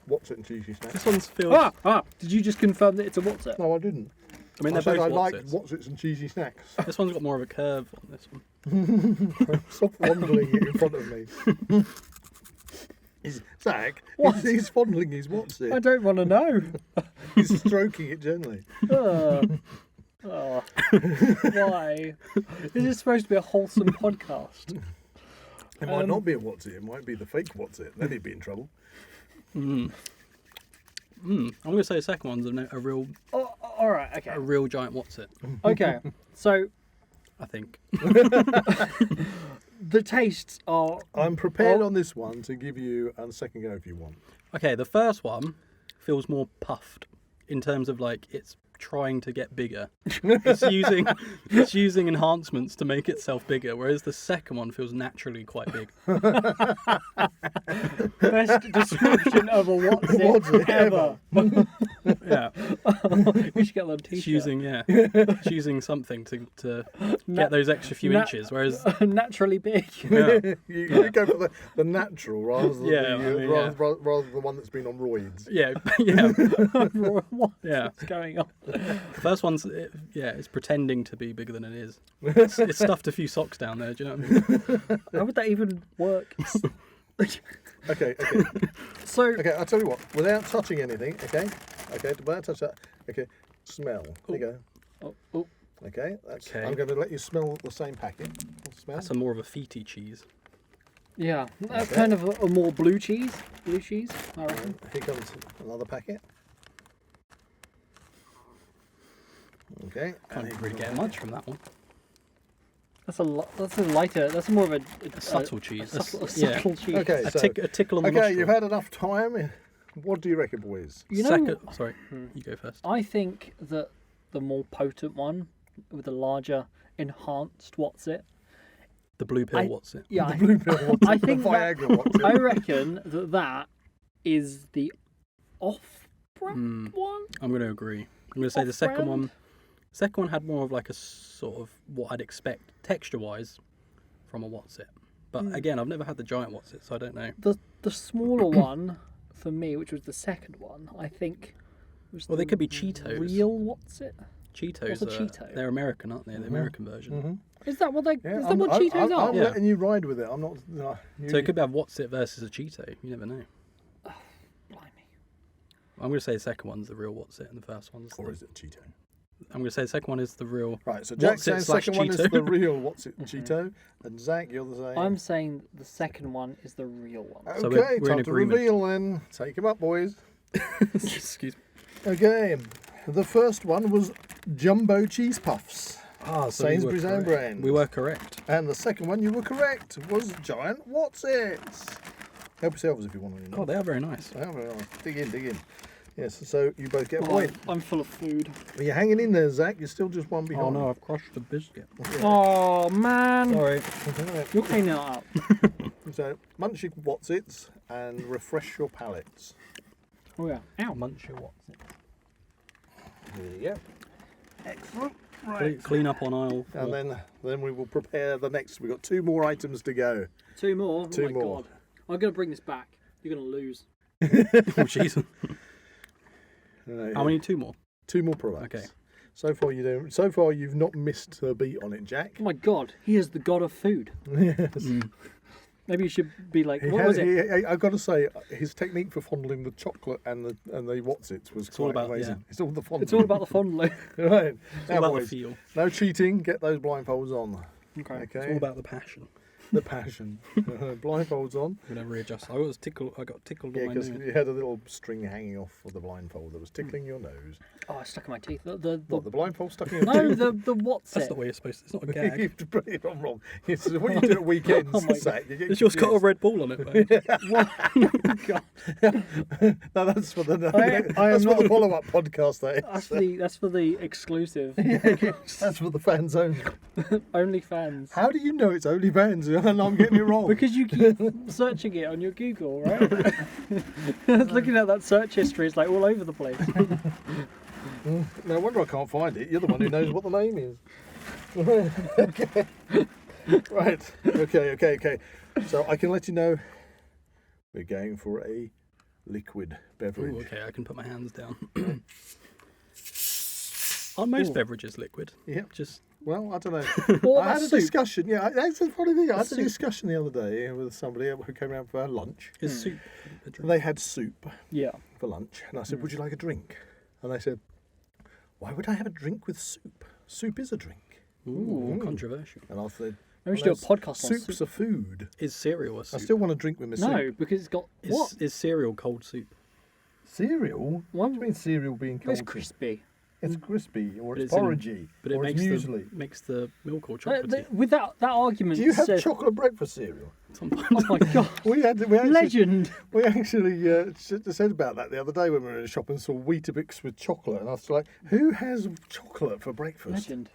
Whatsit and cheesy snacks. This one's feels. Did you just confirm that it's a what's No, I didn't. I mean, I they're said I both like Wotsits. Wotsits and cheesy snacks. This one's got more of a curve on this one. Stop fondling it in front of me. Zach, he's fondling his I Wotsit. don't want to know. He's stroking it gently. Oh, why? This is supposed to be a wholesome podcast. It might not be a Wotsit. It might be the fake Wotsit. Then he'd be in trouble. I'm going to say the second one's a real Oh, all right, okay. a real giant Wotsit, Okay, so I think. the tastes are... I'm prepared on this one to give you a second go if you want. Okay, the first one feels more puffed in terms of like it's trying to get bigger. It's using enhancements to make itself bigger, whereas the second one feels naturally quite big. Best description of a what's ever. Yeah, We should get that on it's t-shirt. it's using something to get those extra few inches, whereas Naturally big. yeah, You go for the natural rather than Yeah, the, I mean, rather than the one that's been on roids. yeah. What's Yeah. going on? The first one's it's pretending to be bigger than it is. It's stuffed a few socks down there. Do you know what I mean? How would that even work? Okay. So, Okay, I'll tell you what. Without touching anything, okay? Without touching that, okay. Smell. There you go. oh, Okay, that's. Okay. I'm going to let you smell the same packet. Smell. That's more of a feety cheese. yeah, that's Okay. kind of a more blue cheese. Blue cheese, I reckon. Here comes another packet. Okay. Can't really get much from that one. That's a lighter. That's more of a Subtle cheese. A subtle, Yeah. subtle cheese. Okay, A, so a tickle on the okay, nostril. you've had enough time. What do you reckon, boys? You know, Second, sorry, you go first. I think that the more potent one with the larger enhanced what's it? The blue pill, I- what's it? Yeah, The blue pill. What's I it? The think that- Viagra. What's I it? reckon that is the off-brand one. I'm going to agree. I'm going to say the second Off-brand? one. Second one had more of like a sort of what I'd expect texture-wise, from a wotsit. But again, I've never had the giant wotsit, so I don't know. The smaller one for me, which was the second one, I think. Was Well, they the could be Cheetos. Real Wotsit? Cheetos. What's a Cheeto? They're American, aren't they? The American version. Is that what they? Yeah, is that what Cheetos are? I'm letting you ride with it. I'm not. No, So it could be a wotsit versus a Cheeto. You never know. Blimey. I'm going to say the second one's the real wotsit, and the first one's. Or is it Cheeto? I'm going to say the second one is the real. Right. So Jack Wotsit says slash second one is Cheeto. the real what's it Cheeto, and Zak, you're the same. I'm saying the second one is the real one. Okay, So we're in time to agreement. reveal then. Take him up, boys. Excuse me. Okay, the first one was Jumbo Cheese Puffs. Ah, so Sainsbury's we were own correct. brand. We were correct. And the second one, you were correct, was Giant Wotsits. Help yourselves if you want to know. Oh, they are very nice. They are very nice. Dig in, dig in. Yes, so you both get a Oh, point. I'm full of food. You're hanging in there, Zak. You're still just one behind. Oh no, I've crushed the biscuit. Oh man! Sorry. You're cleaning that up. So, munch your Wotsits and refresh your palates. Oh yeah. Ow. Munch your wotsit. There you go. Excellent. Clean up on aisle. And then we will prepare the next. We've got 2 more items to go. 2 more. Two oh my more. God. I'm gonna bring this back. You're gonna lose. Oh jeez. How many? 2 more. 2 more products. Okay. So far you've not missed a beat on it, Jack. Oh my God. He is the god of food. Yes. Maybe you should be like, He what had- was it? I've got to say, his technique for fondling the chocolate and the Wotsits was all quite about- amazing. yeah. It's all the fondling. It's all about the fondling. Right. It's Now, all about the boys, feel. no cheating. Get those blindfolds on. Okay. It's Okay. all about the passion. The passion. Blindfolds on. I'm gonna readjust. I got tickled Yeah, on my because nose. you had a little string hanging off of the blindfold that was tickling your nose. Oh, I stuck in my teeth. What, the blindfold stuck in your no, tooth? the what's That's it? the way you're supposed to. It's not a You gag. have to put it on wrong. It's what you do at weekends, Oh my God. Zak. You get It's just got a confused. red ball on it, mate. No, that's for the I am that's for the not- follow-up podcast. That's for the exclusive. That's for the fans only. Only fans. How do you know it's only fans and I'm getting it wrong? Because you keep searching it on your Google, right? Looking at that search history, it's like all over the place. No wonder I can't find it. You're the one who knows what the name is. Okay. Right. Okay. So I can let you know we're going for a liquid beverage. Ooh, okay, I can put my hands down. Are most beverages liquid? Yep. Just Well, I don't know. Or I had a soup. discussion. Yeah, that's the funny thing. I had a Soup. discussion the other day with somebody who came around for lunch. is soup a And drink? they had soup Yeah. for lunch, and I said, "Would you like a drink?" And they said, "Why would I have a drink with soup? Soup is a drink." Ooh, controversial. And I said, Maybe we should do a "Well, podcast on Soups soup. are food. Is cereal a I soup? still want to drink with my No, soup." because it's got Is, what? is cereal cold soup? Cereal? What? What do you mean cereal being cold? It's crispy. It's crispy, or But it's it's in- porridgey, But it or makes it's the, muesli. makes the milk all chocolatey. With that argument, Do you have says, chocolate breakfast cereal? Sometimes. oh my God, We actually, legend. We actually said about that the other day when we were in the shop and saw Weetabix with chocolate, and I was like, "Who has chocolate for breakfast?" Legend.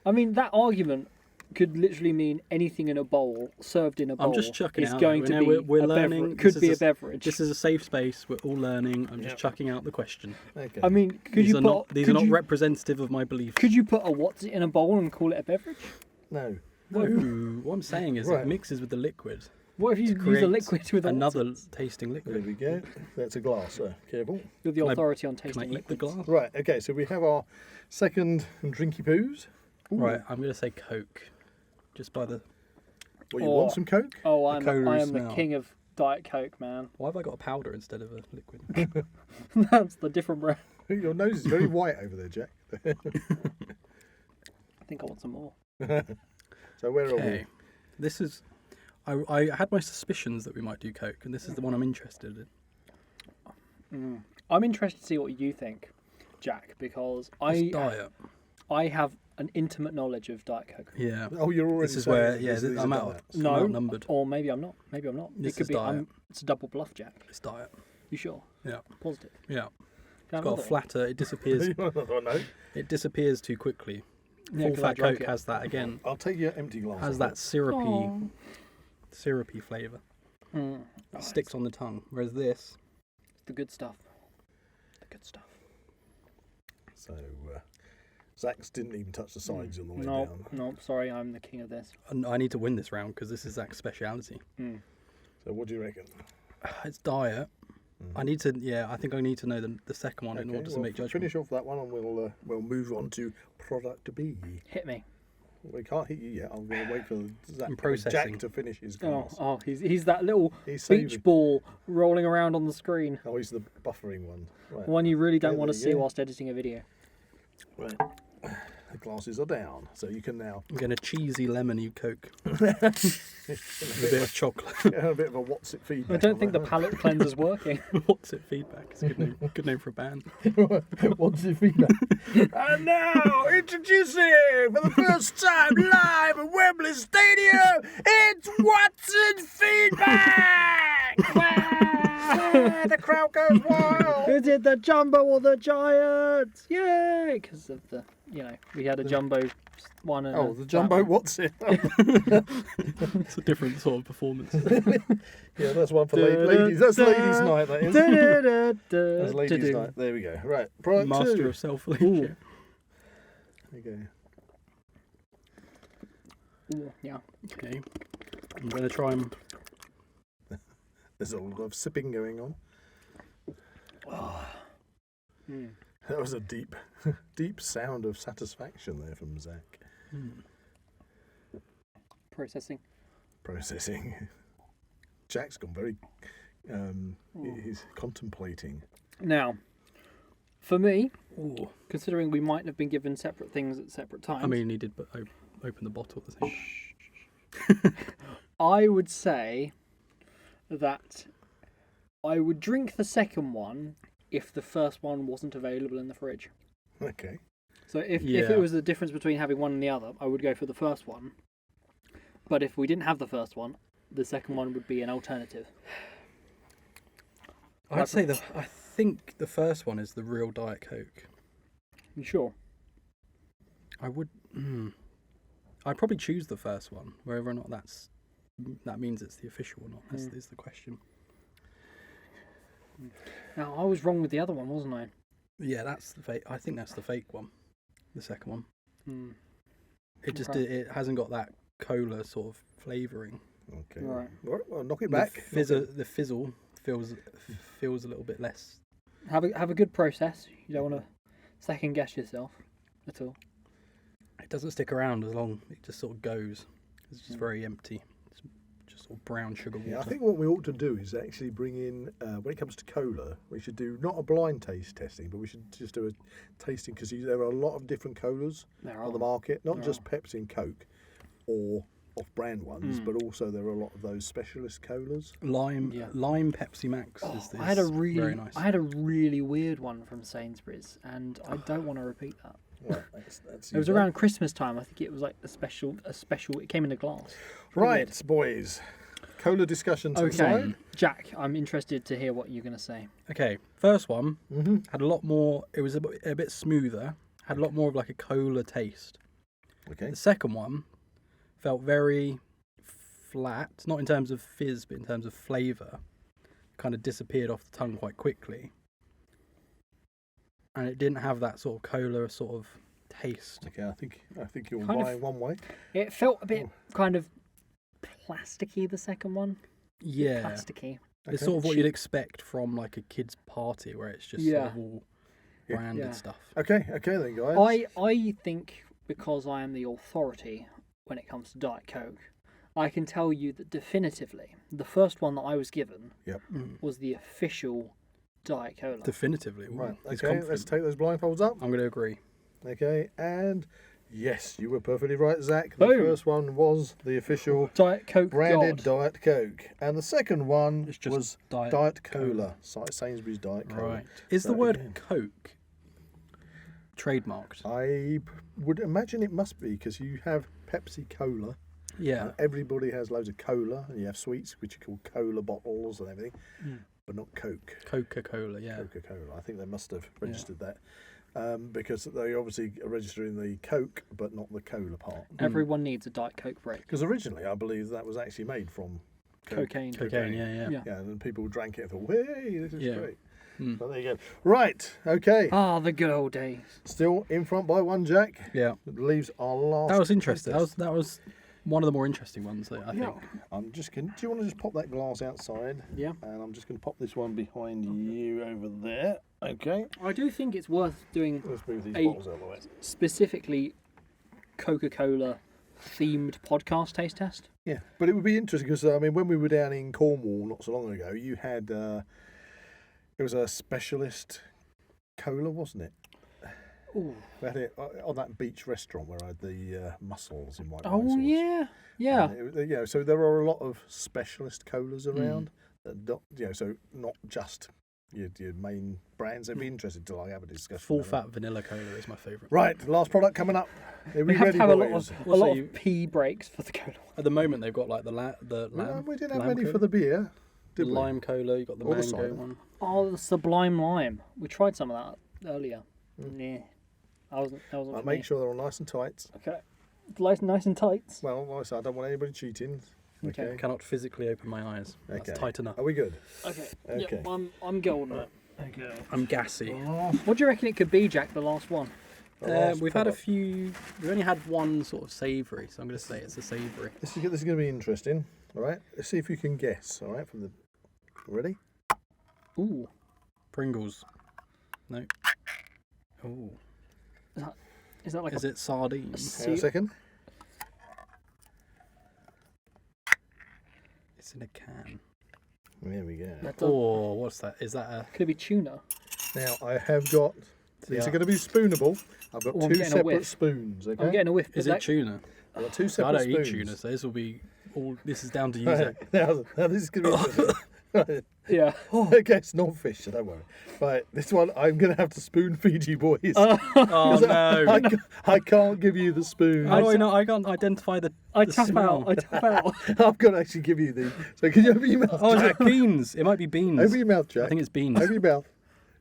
I mean, that argument could literally mean anything in a bowl, served in a bowl. I'm just chucking is it out. going there. to You know, be we're a learning. beverage. Could This be is a beverage. This is a safe space. We're all learning. I'm just Yep. chucking out the question. Okay. I mean, could These you are put not. These could are not you, representative of my beliefs. could you put a what's it in a bowl and call it a beverage? no. No. What I'm saying is Right. it mixes with the liquid. What if you use a Creates liquid with a another Wotsits? tasting There liquid. we go. That's a glass. So careful. With the Can I- authority on Can I tasting eat the liquids. glass? Right. Okay. So we have our second drinky poos. Right. I'm going to say Coke. Just by the. What, you Oh. want some Coke? Oh, The I am cola the smell. king of Diet Coke, man. Why have I got a powder instead of a liquid? That's the different brand. Your nose is very white over there, Jack. I think I want some more. So where are Okay. This is. I had my suspicions that we might do Coke, and this is the one I'm interested in. I'm interested to see what you think, Jack, because It's diet. I have an intimate knowledge of Diet Coke. Yeah. we? Oh, you're already. This is saying where, that yeah, these are I'm diets. I'm No, outnumbered. or maybe I'm not. Maybe I'm not. This it could is be. diet. It's a double bluff, Jack. It's diet. You sure? Yeah. Positive. Yeah. Can I have It's got a another one? flatter. It disappears. You want another one, no? It disappears too quickly. Yeah, Full 'cause I fat drank Coke it. has that again. I'll take your empty glass. Has of that it. syrupy flavour. Mm. It sticks on the tongue. Whereas this, The good stuff. The good stuff. So Zach's didn't even touch the sides on the way No, down. no, sorry, I'm the king of this. And I need to win this round because this is Zach's speciality. So what do you reckon? It's diet. I need to. Yeah, I think I need to know the second one in order to make judgment. Finish off that one, and we'll move on to product B. Hit me. We can't hit you yet. I'm going to wait for processing. Jack to finish his glass. Oh, he's that little He's beach saving. ball rolling around on the screen. Oh, he's the buffering one. Right. One you really don't want to there see you go. whilst editing a video. Right. The glasses are down, so you can now I'm getting a cheesy lemony Coke with a bit of chocolate. get a bit of a what's it feedback. I don't on think the that. palate cleanser's working. What's it? Feedback. It's a good name. Good name for a band. What's it feedback? And now, introducing for the first time live at Wembley Stadium, it's What's in Feedback! The crowd goes wild! Is it the jumbo or the giant? Yay! Because of the, we had a jumbo one. And Oh, the jumbo one. what's it? It's a different sort of performance. Yeah, that's one for ladies. That's ladies' night, that is. That's ladies' night. There we go. Right, product Master two. of self-leadership. There you Ooh, yeah. Okay. I'm going to try and... go. There's a lot of sipping going on. That was a deep, deep sound of satisfaction there from Zach. Processing. Processing. Jack's gone very. He's contemplating. Now, for me, Ooh. considering we might have been given separate things at separate times, I mean, he did open the bottle at the same time. I would say that I would drink the second one if the first one wasn't available in the fridge. Okay. So if Yeah. it was the difference between having one and the other, I would go for the first one. But if we didn't have the first one, the second one would be an alternative. I'd say I think the first one is the real Diet Coke. You sure? I would... I'd probably choose the first one, whether or not that means it's the official or not. Is the question. Now, I was wrong with the other one, wasn't I? Yeah, that's the fake. I think that's the fake one, the second one. It just Okay. it hasn't got that cola sort of flavouring. Okay. Right. Well, knock it back. The fizzle feels a little bit less. Have a good process. You don't want to second guess yourself at all. It doesn't stick around as long. It just sort of goes. It's just very empty. It's just sort of brown sugar water. Yeah, I think what we ought to do is actually bring in, when it comes to cola, we should do not a blind taste testing, but we should just do a tasting because there are a lot of different colas There on are. the market, not There just Pepsi and Coke or off-brand ones, but also there are a lot of those specialist colas. Lime Pepsi Max is I had a very nice. I had a really weird one from Sainsbury's, and I don't want to repeat that. Right, that's It was around Christmas time. I think it was like a special. It came in a glass. Right, Weird. boys. Cola discussion to the Okay, side. Jack, I'm interested to hear what you're going to say. Okay, first one had a lot more. It was a bit smoother. Had a lot more of like a cola taste. Okay. The second one felt very flat, not in terms of fizz, but in terms of flavour. Kind of disappeared off the tongue quite quickly. And it didn't have that sort of cola sort of taste. Okay, I think you're Kind of- buying one way. It felt a bit kind of plasticky. The second one, Yeah. plasticky. It's Okay. sort of what you'd expect from like a kid's party where it's just sort of all Yeah. branded Yeah. stuff. Okay then, guys. I think because I am the authority when it comes to Diet Coke, I can tell you that definitively the first one that I was given Yep. was the official Diet Cola. Definitively. Ooh, Right. he's Okay, confident. let's take those blindfolds up. I'm going to agree. Okay, and yes, you were perfectly right, Zach. The Boom. first one was the official Diet Coke branded God. Diet Coke, and the second one It's just was Diet Cola. Sainsbury's Diet Cola. Right. Is So the word again- Coke trademarked? I would imagine it must be because you have Pepsi Cola. Yeah. Everybody has loads of cola, and you have sweets which are called cola bottles and everything, but not Coke. Coca-Cola, yeah. Coca-Cola. I think they must have registered that because they obviously are registering the Coke, but not the cola part. Everyone needs a Diet Coke break. Because originally, I believe that was actually made from Coke. Cocaine. Cocaine, yeah. Yeah, and then people drank it and thought, "Hey, this is Yeah. great." But there you go. Right, okay. Ah, the good old days. Still in front by one, Jack. Yeah. That leaves our last. That was interesting. test. That was one of the more interesting ones, I think. I'm just going. Do you want to just pop that glass outside? Yeah. And I'm just going to pop this one behind you over there. Okay. I do think it's worth doing Let's move these A- bottles out of the way. specifically Coca-Cola themed podcast taste test. Yeah, but it would be interesting because I mean, when we were down in Cornwall not so long ago, you had it was a specialist cola, wasn't it? Ooh. We had it on that beach restaurant where I had the mussels in white Oh wine sauce. yeah, yeah. And it, so there are a lot of specialist colas around. That not, so not just your main brands. I'd be interested to have a discussion. Full about fat vanilla cola is my favourite. Right, last product coming up. Are We we have ready, to have a boys? lot of pee breaks for the cola. At the moment, they've got like the lamb. We didn't have lamb many cola. for the beer. The Did we? lime cola. You got the Or the mango cider. one. Oh, the Sublime Lime. We tried some of that earlier. Yeah, that wasn't I'll for make me. sure they're all nice and tight. Okay, nice and tight. Well, like I said, I don't want anybody cheating. Okay. I cannot physically open my eyes. That's Okay. tight enough. Are we good? Okay. Okay. Yeah, I'm golden. Okay. I'm gassy. What do you reckon it could be, Jack? The last one. We've had a few. We've only had one sort of savoury, so I'm going to say it's a savoury. This is going to be interesting. All right. Let's see if you can guess. All right. From the. Ready? Ooh. Pringles. No. Oh. Is that like Is it sardines? Hang on a second. It's in a can. There we go. Oh, what's that? Is that a? Could it be tuna? Now I have got. These Yeah. are going to be spoonable. I've got Oh, I'm two getting a separate whiff. spoons. Okay. I'm getting a whiff. Is but it tuna? I've got two I separate don't spoons. eat tuna, so this will be all. This is down to you, Right. Zach. Now this is going to be interesting. Right. Yeah. Okay, it's not fish, so don't worry. Right, this one I'm going to have to spoon feed you boys. Oh 'Cause no! I can't give you the spoon. How do I know? I can't identify the. I the tap smell. out. I tap out. I've got to actually give you the. So can you open your mouth, Oh, is Jack? it beans? It might be beans. Open your mouth, Jack. I think it's beans. Open your mouth.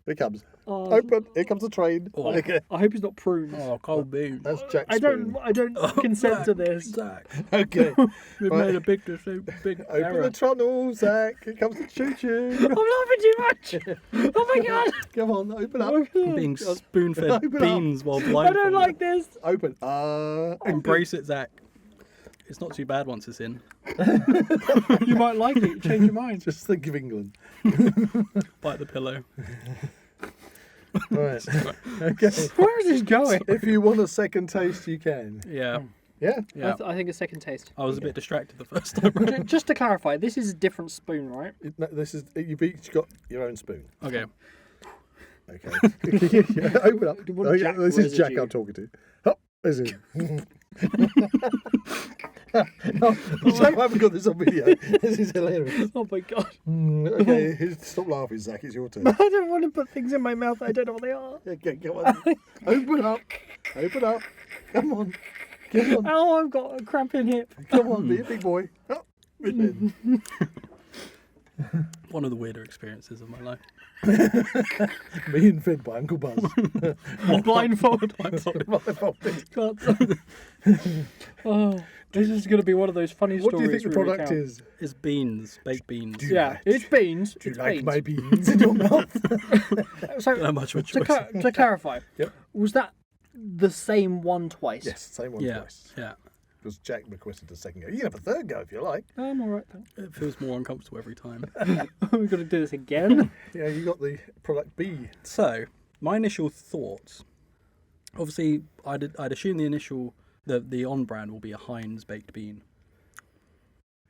Here it comes. Oh, Open. Here comes the train. Oh. Okay. I hope it's not prunes. Oh, cold beans. That's Jack's I spoon. don't consent to this. Zach, Okay. we've Right. made a big Open error. the tunnel, Zach. Here comes the choo-choo. I'm laughing too much. Oh my god. Come on, open up. I'm being spoon-fed Open up. beans while I blindfolded. don't like this. Open. Embrace it, Zach. It's not too bad once it's in. You might like it. You change your mind. Just think of England. Bite the pillow. Right. Okay. Where is this going? If you want a second taste, you can. Yeah, Yeah. yeah. I think a second taste. I was a bit distracted the first time. Just to clarify, this is a different spoon, right? No, this is you've each got your own spoon. Okay. Okay. Open up. What Oh, yeah, Jack this is Jack residue? I'm talking to. Oh, this is. I haven't got this on video. This is hilarious. Oh my god. Okay, stop laughing, Zach. It's your turn. I don't want to put things in my mouth. I don't know what they are. Okay, come on. Open up. Open up. Come on. Come on. Oh, I've got a cramping hip. Come on, be a big boy. Oh, in. One of the weirder experiences of my life. Being fed by Uncle Buzz. Blindfolded. Oh, this is going to be one of those funny What do stories. you think the we product recount. is? It's beans, baked beans. Do you Yeah, like- it's beans. Do you It's like beans. my beans in your mouth? So, Not much of a to, choice. to clarify, Yep. was that the same one twice? Yes, same one Yeah, twice. yeah. Because Jack requested a second go. You can have a third go if you like. I'm all right then. It feels more uncomfortable every time. We're going to do this again. Yeah, you got the product B. So, my initial thoughts. Obviously, I'd assume the on brand will be a Heinz baked bean,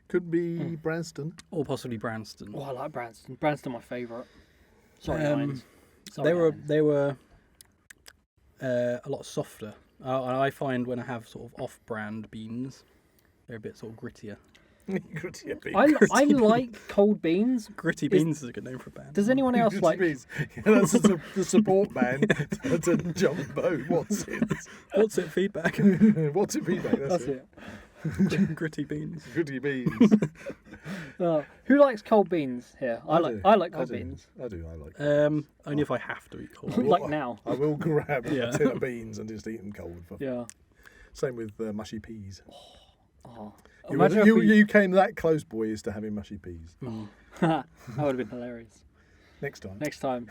Could be Branston. or possibly Branston. Oh, I like Branston. Branston, my favourite. Sorry, Um, Heinz. Sorry, They were Heinz. a lot softer. I find when I have sort of off-brand beans, they're a bit sort of grittier. Gritty beans. I like cold beans. Gritty beans is a good name for a band. Does anyone else like? beans. Yeah, that's the support band to Jumbo. What's it? What's it feedback? What's it feedback? That's it. Gritty beans. Gritty beans. Who likes cold beans here? I like cold do. beans. I do. I like. Only if I have to eat cold. Like now. I will grab Yeah. a tin of beans and just eat them cold. Yeah. Same with mushy peas. Oh. You, Imagine if you, we- you came that close, boys, to having mushy peas. Mm. that would have been hilarious. Next time. Next time.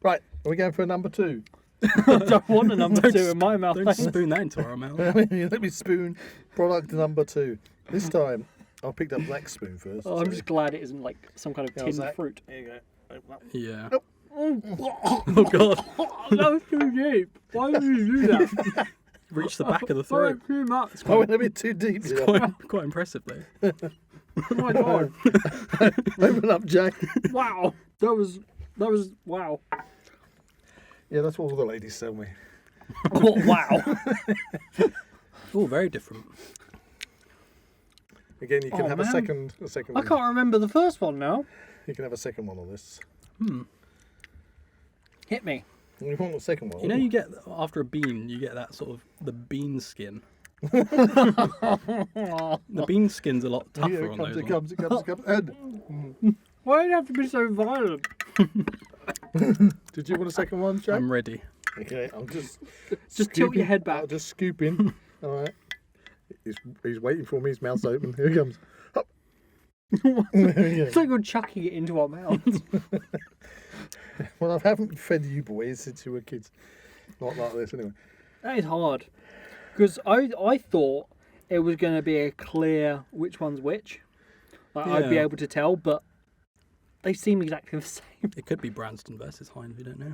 Right, are we going for a number 2? I don't want a number 2 in my mouth. Don't spoon that into our mouth. Let me spoon product number 2. This time, I picked up Zak's spoon first. Oh, I'm just glad it isn't like some kind of Go on, tinned Zak. fruit. There you go. Open up. Yeah. Nope. Oh god. That was too deep. Why did you do that? Reach the back of the Oh, throat. too much. I went a bit too deep. It's quite impressive though. Oh my god. Open up, Jack. Wow. That was wow. Yeah, that's what all the ladies tell me. Oh, wow. Oh, very different. Again, you can Oh, have man. a second I one. can't remember the first one now. You can have a second one on this. Hit me. You want the second one? You know, you get after a bean, you get that sort of the bean skin. The bean skin's a lot tougher Here on it those comes, ones. it comes. And Why do you have to be so violent? did you want a second one, Jack? I'm ready. Okay, I'm just Just tilt your head back. I'll just scoop in. All right. He's waiting for me. His mouth's open. Here he comes. Hop. It's like you're chucking it into our mouths. Well, I haven't fed you boys since you were kids. Not like this, anyway. That is hard. Because I thought it was going to be a clear which one's which. Like, I'd be Yeah. able to tell, but they seem exactly the same. It could be Branston versus Heinz, we don't know.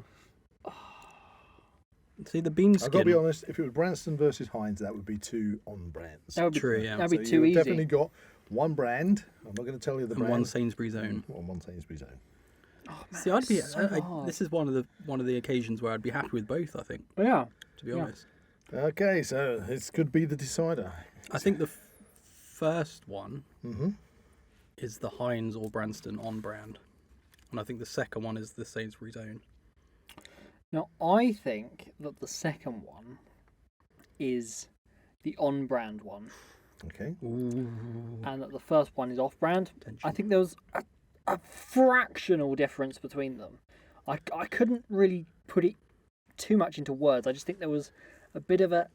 See, the bean I've got to be skin. honest. If it was Branston versus Heinz, that would be 2 on brands. That would be, True, yeah. That'd be So too you've easy. definitely got one brand. I'm not going to tell you the And brand. one Sainsbury's own. On one Sainsbury's own. Oh, man, See, I'd be. it's so hard. This is one of the occasions where I'd be happy with both. I think, Yeah. to be Yeah. honest. Okay, so this could be the decider. I think the first one Mm-hmm. is the Heinz or Branston on brand, and I think the second one is the Sainsbury's own. Now, I think that the second one is the on-brand one, Okay. Ooh. and that the first one is off-brand. Tension. I think there was a fractional difference between them. I couldn't really put it too much into words. I just think there was a bit of a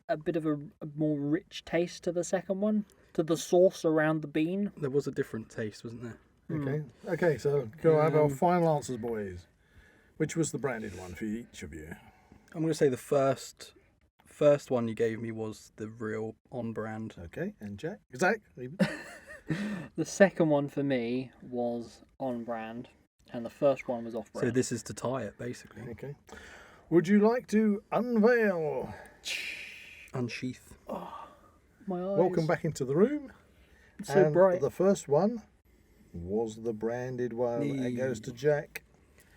more rich taste to the second one, to the sauce around the bean. There was a different taste, wasn't there? Okay. Okay, so go have our final answers, boys. Which was the branded one for each of you? I'm going to say the first one you gave me was the real on brand. Okay, and Zak? The second one for me was on brand, and the first one was off brand. So this is to tie it, basically. Okay. Would you like to unveil? Unsheath. My eyes. Welcome back into the room. It's so And bright. the first one was the branded one. It goes to Jack.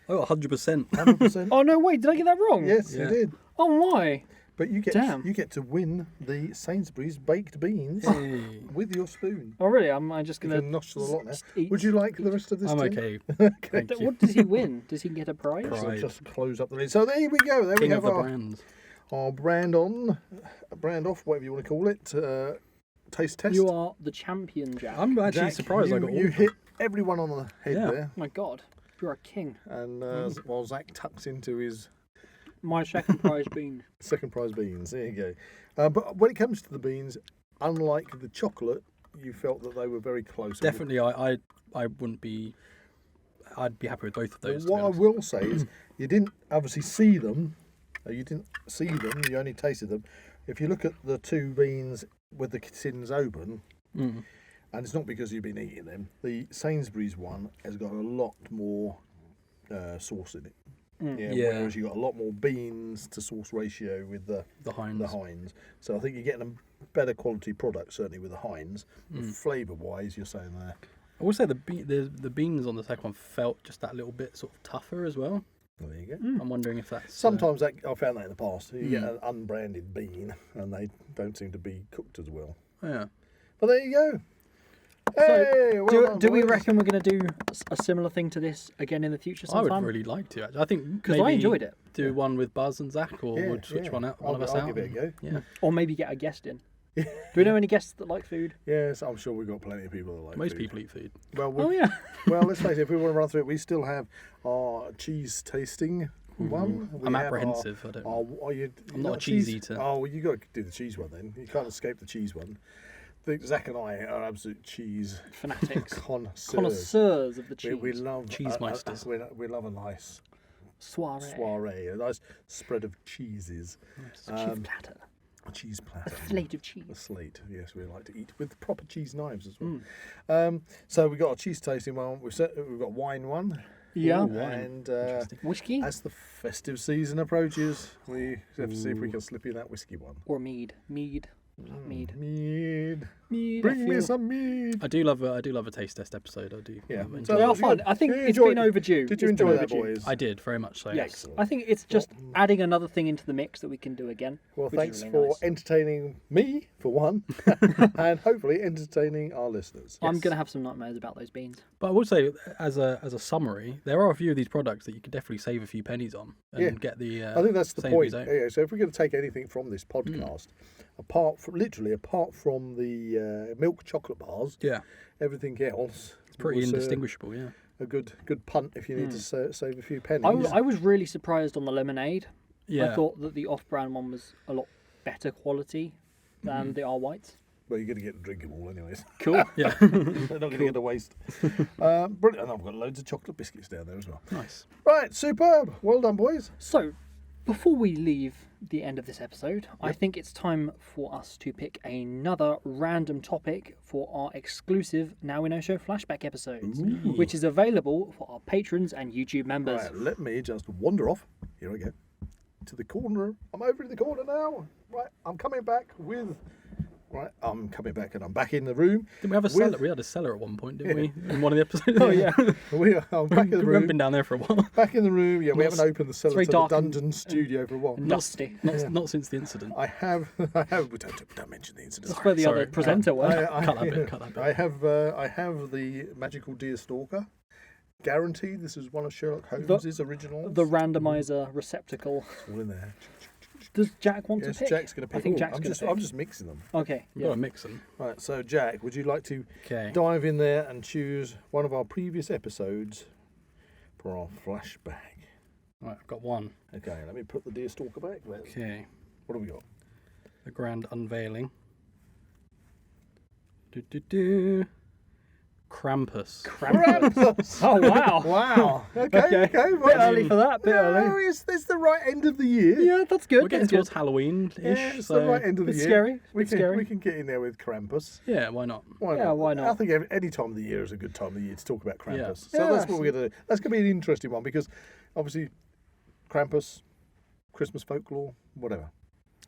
Oh, 100%. 100%. Oh no! Wait, did I get that wrong? Yes, Yeah. you did. Oh my! But you get Damn. you get to win the Sainsbury's baked beans Hey. with your spoon. Oh really? I'm just You gonna. can nosh the lot now. eat- Would you like the rest of this? I'm tin? okay. Okay. Thank you. What does he win? Does he get a prize? Prize. So just close up the lid. So there we go. There King we of have the our, brands. our brand on, brand off, whatever you want to call it. Taste test. You are the champion, Jack. I'm actually Jack, surprised you, I got all you of them. hit everyone on the head Yeah. there. Oh my God, you're a king. And while Zak tucks into his My second prize being. second prize beans, there you go. But when it comes to the beans, unlike the chocolate, you felt that they were very close. Definitely, I wouldn't be. I'd be happy with both of those. to be What I honest. will say is, you didn't obviously see them. You didn't see them. You only tasted them. If you look at the two beans with the tins open, Mm. and it's not because you've been eating them, the Sainsbury's one has got a lot more sauce in it. Yeah, Yeah. Whereas you got a lot more beans to sauce ratio with the The Heinz. So I think you're getting a better quality product certainly with the Heinz. Flavour wise, you're saying there. I would say the beans on the second one felt just that little bit sort of tougher as well. Well, there you go. I'm wondering if that's Sometimes I found that in the past. You get an unbranded bean and they don't seem to be cooked as well. yeah. But there you go. Hey, well done, do we boys. reckon we're going to do a similar thing to this again in the future I sometime? would really like to. Actually. I think Because maybe I enjoyed it. do one with Buzz and Zak, or Yeah, would switch yeah. one out, one of us I'll out. give it a go. Yeah. Or maybe get a guest in. Do we know any guests that like food? Yes, I'm sure we've got plenty of people that like Most food. people eat food. Well, Oh yeah. well, let's face it, if we want to run through it, we still have our cheese tasting one. We I'm have apprehensive. I don't. I'm I'm not a cheese eater. Oh, well, you got to do the cheese one then. You can't escape the cheese one. think Zak and I are absolute cheese Fanatics. connoisseurs. Connoisseurs of the cheese. We love Cheese meisters. we love a nice Soiree. a nice spread of cheeses. Cheese platter. A cheese A platter. slate of cheese. A slate, yes, we like to eat with proper cheese knives as well. So we've got a cheese tasting one. We've got wine one. Yeah. Ooh, wine. And Whiskey as the festive season approaches, we have to see if we can slip in that whiskey one. or mead. Mead. Mead. Mead. Mead. Bring me some mead. I do love a taste test episode. I do. Yeah. enjoy So They it. are fun. I think Did you it's enjoy been it? overdue. Did you It's been enjoy that, overdue. boys? I did very much so. Yes. Excellent. I think it's just adding another thing into the mix that we can do again. Well, which is thanks really for nice. entertaining me, for one, and hopefully entertaining our listeners. I'm going to have some nightmares about those beans. But I would say, as a summary, there are a few of these products that you could definitely save a few pennies on and Yeah. get the. I think that's the Sainsbury's point. out. Yeah, so if we're going to take anything from this podcast, apart from the milk chocolate bars, Yeah, everything else it's pretty was, indistinguishable. Yeah. a good punt if you need to save a few pennies. I was really surprised on the lemonade. Yeah. I thought that the off-brand one was a lot better quality than the R whites. Well, you're going to get to drink them all anyways. Cool. Yeah. They're not going to get to waste. Brilliant. And I've got loads of chocolate biscuits down there as well. Nice. Right, superb. Well done, boys. So, before we leave the end of this episode, I think it's time for us to pick another random topic for our exclusive Now We Know Show flashback episodes, which is available for our patrons and YouTube members. Right, let me just wander off. Here I go. To the corner. I'm over in the corner now. Right, I'm coming back with... Right, I'm coming back and I'm back in the room. Didn't we have a With- cellar? We had a cellar at one point, didn't we? In one of the episodes. Oh, yeah. I'm back in the We haven't room. been down there for a while. Back in the room. Yeah, we haven't opened the cellar very to the dark and- dungeon studio for a while. Dusty. Not since the incident. I have. We don't mention the incident. That's where the other Sorry. presenter was. Cut that bit. Cut that bit. I have the magical deer stalker. Guaranteed, this is one of Sherlock Holmes's originals. The randomizer receptacle. It's all in there. Does Jack want Yes, to pick? Jack's going to pick. I think Oh, Jack's I'm going just, to pick. I'm just mixing them. Okay. We've got to mix them. Right, so Jack, would you like to Okay. dive in there and choose one of our previous episodes for our flashback? Right, I've got one. Okay, let me put the deer stalker back there. Okay. What have we got? The grand unveiling. Krampus. Krampus! Oh, wow. Wow. Okay. Bit Well, early for that. Bit early. it's the right end of the year. Yeah, that's good. We're getting That's good. towards Halloween-ish. Yeah, it's so the right end of the Bit year. scary. We Bit can, scary. we can get in there with Krampus. Yeah, why not? Yeah, why not? I think any time of the year is a good time of the year to talk about Krampus. Yeah. So that's Yeah. what we're going to do. That's going to be an interesting one because obviously Krampus, Christmas folklore, whatever.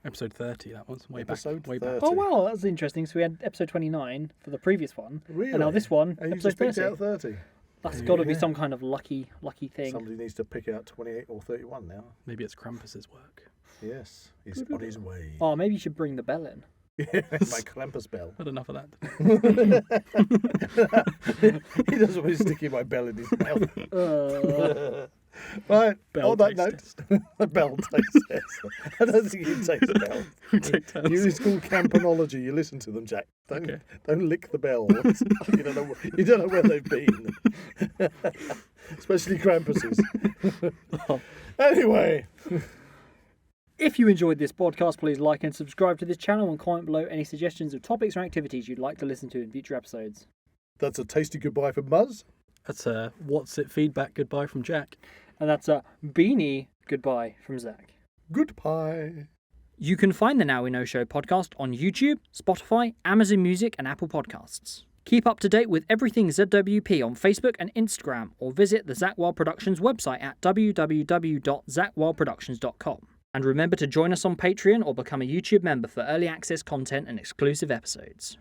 Episode 30, that was. Way Episode back. Way 30. back. Oh, wow, that's interesting. So we had episode 29 for the previous one. Really? And now this one, And you episode just picked 30. out 30. That's got to be Yeah. some kind of lucky thing. Somebody needs to pick out 28 or 31 now. Maybe it's Krampus's work. Yes, he's on his way. Oh, maybe you should bring the bell in. Yeah, my Krampus bell. Had enough of that. He doesn't want to stick in my bell in his mouth. Right, Bell on that taste note, a bell taste test. I don't think you take the bell. We take turns. It's called campanology. You listen to them, Jack. Okay. Don't lick the bells. You don't know where they've been. Especially Krampus's. Anyway, If you enjoyed this podcast, please like and subscribe to this channel and comment below any suggestions of topics or activities you'd like to listen to in future episodes. that's a tasty goodbye from Muzz. That's a what's it feedback goodbye from Jack. And that's a beanie goodbye from Zach. Goodbye. You can find the Now We Know Show podcast on YouTube, Spotify, Amazon Music, and Apple Podcasts. Keep up to date with everything ZWP on Facebook and Instagram, or visit the Zak Wylde Productions website at www.zakwyldeproductions.com. And remember to join us on Patreon or become a YouTube member for early access content and exclusive episodes.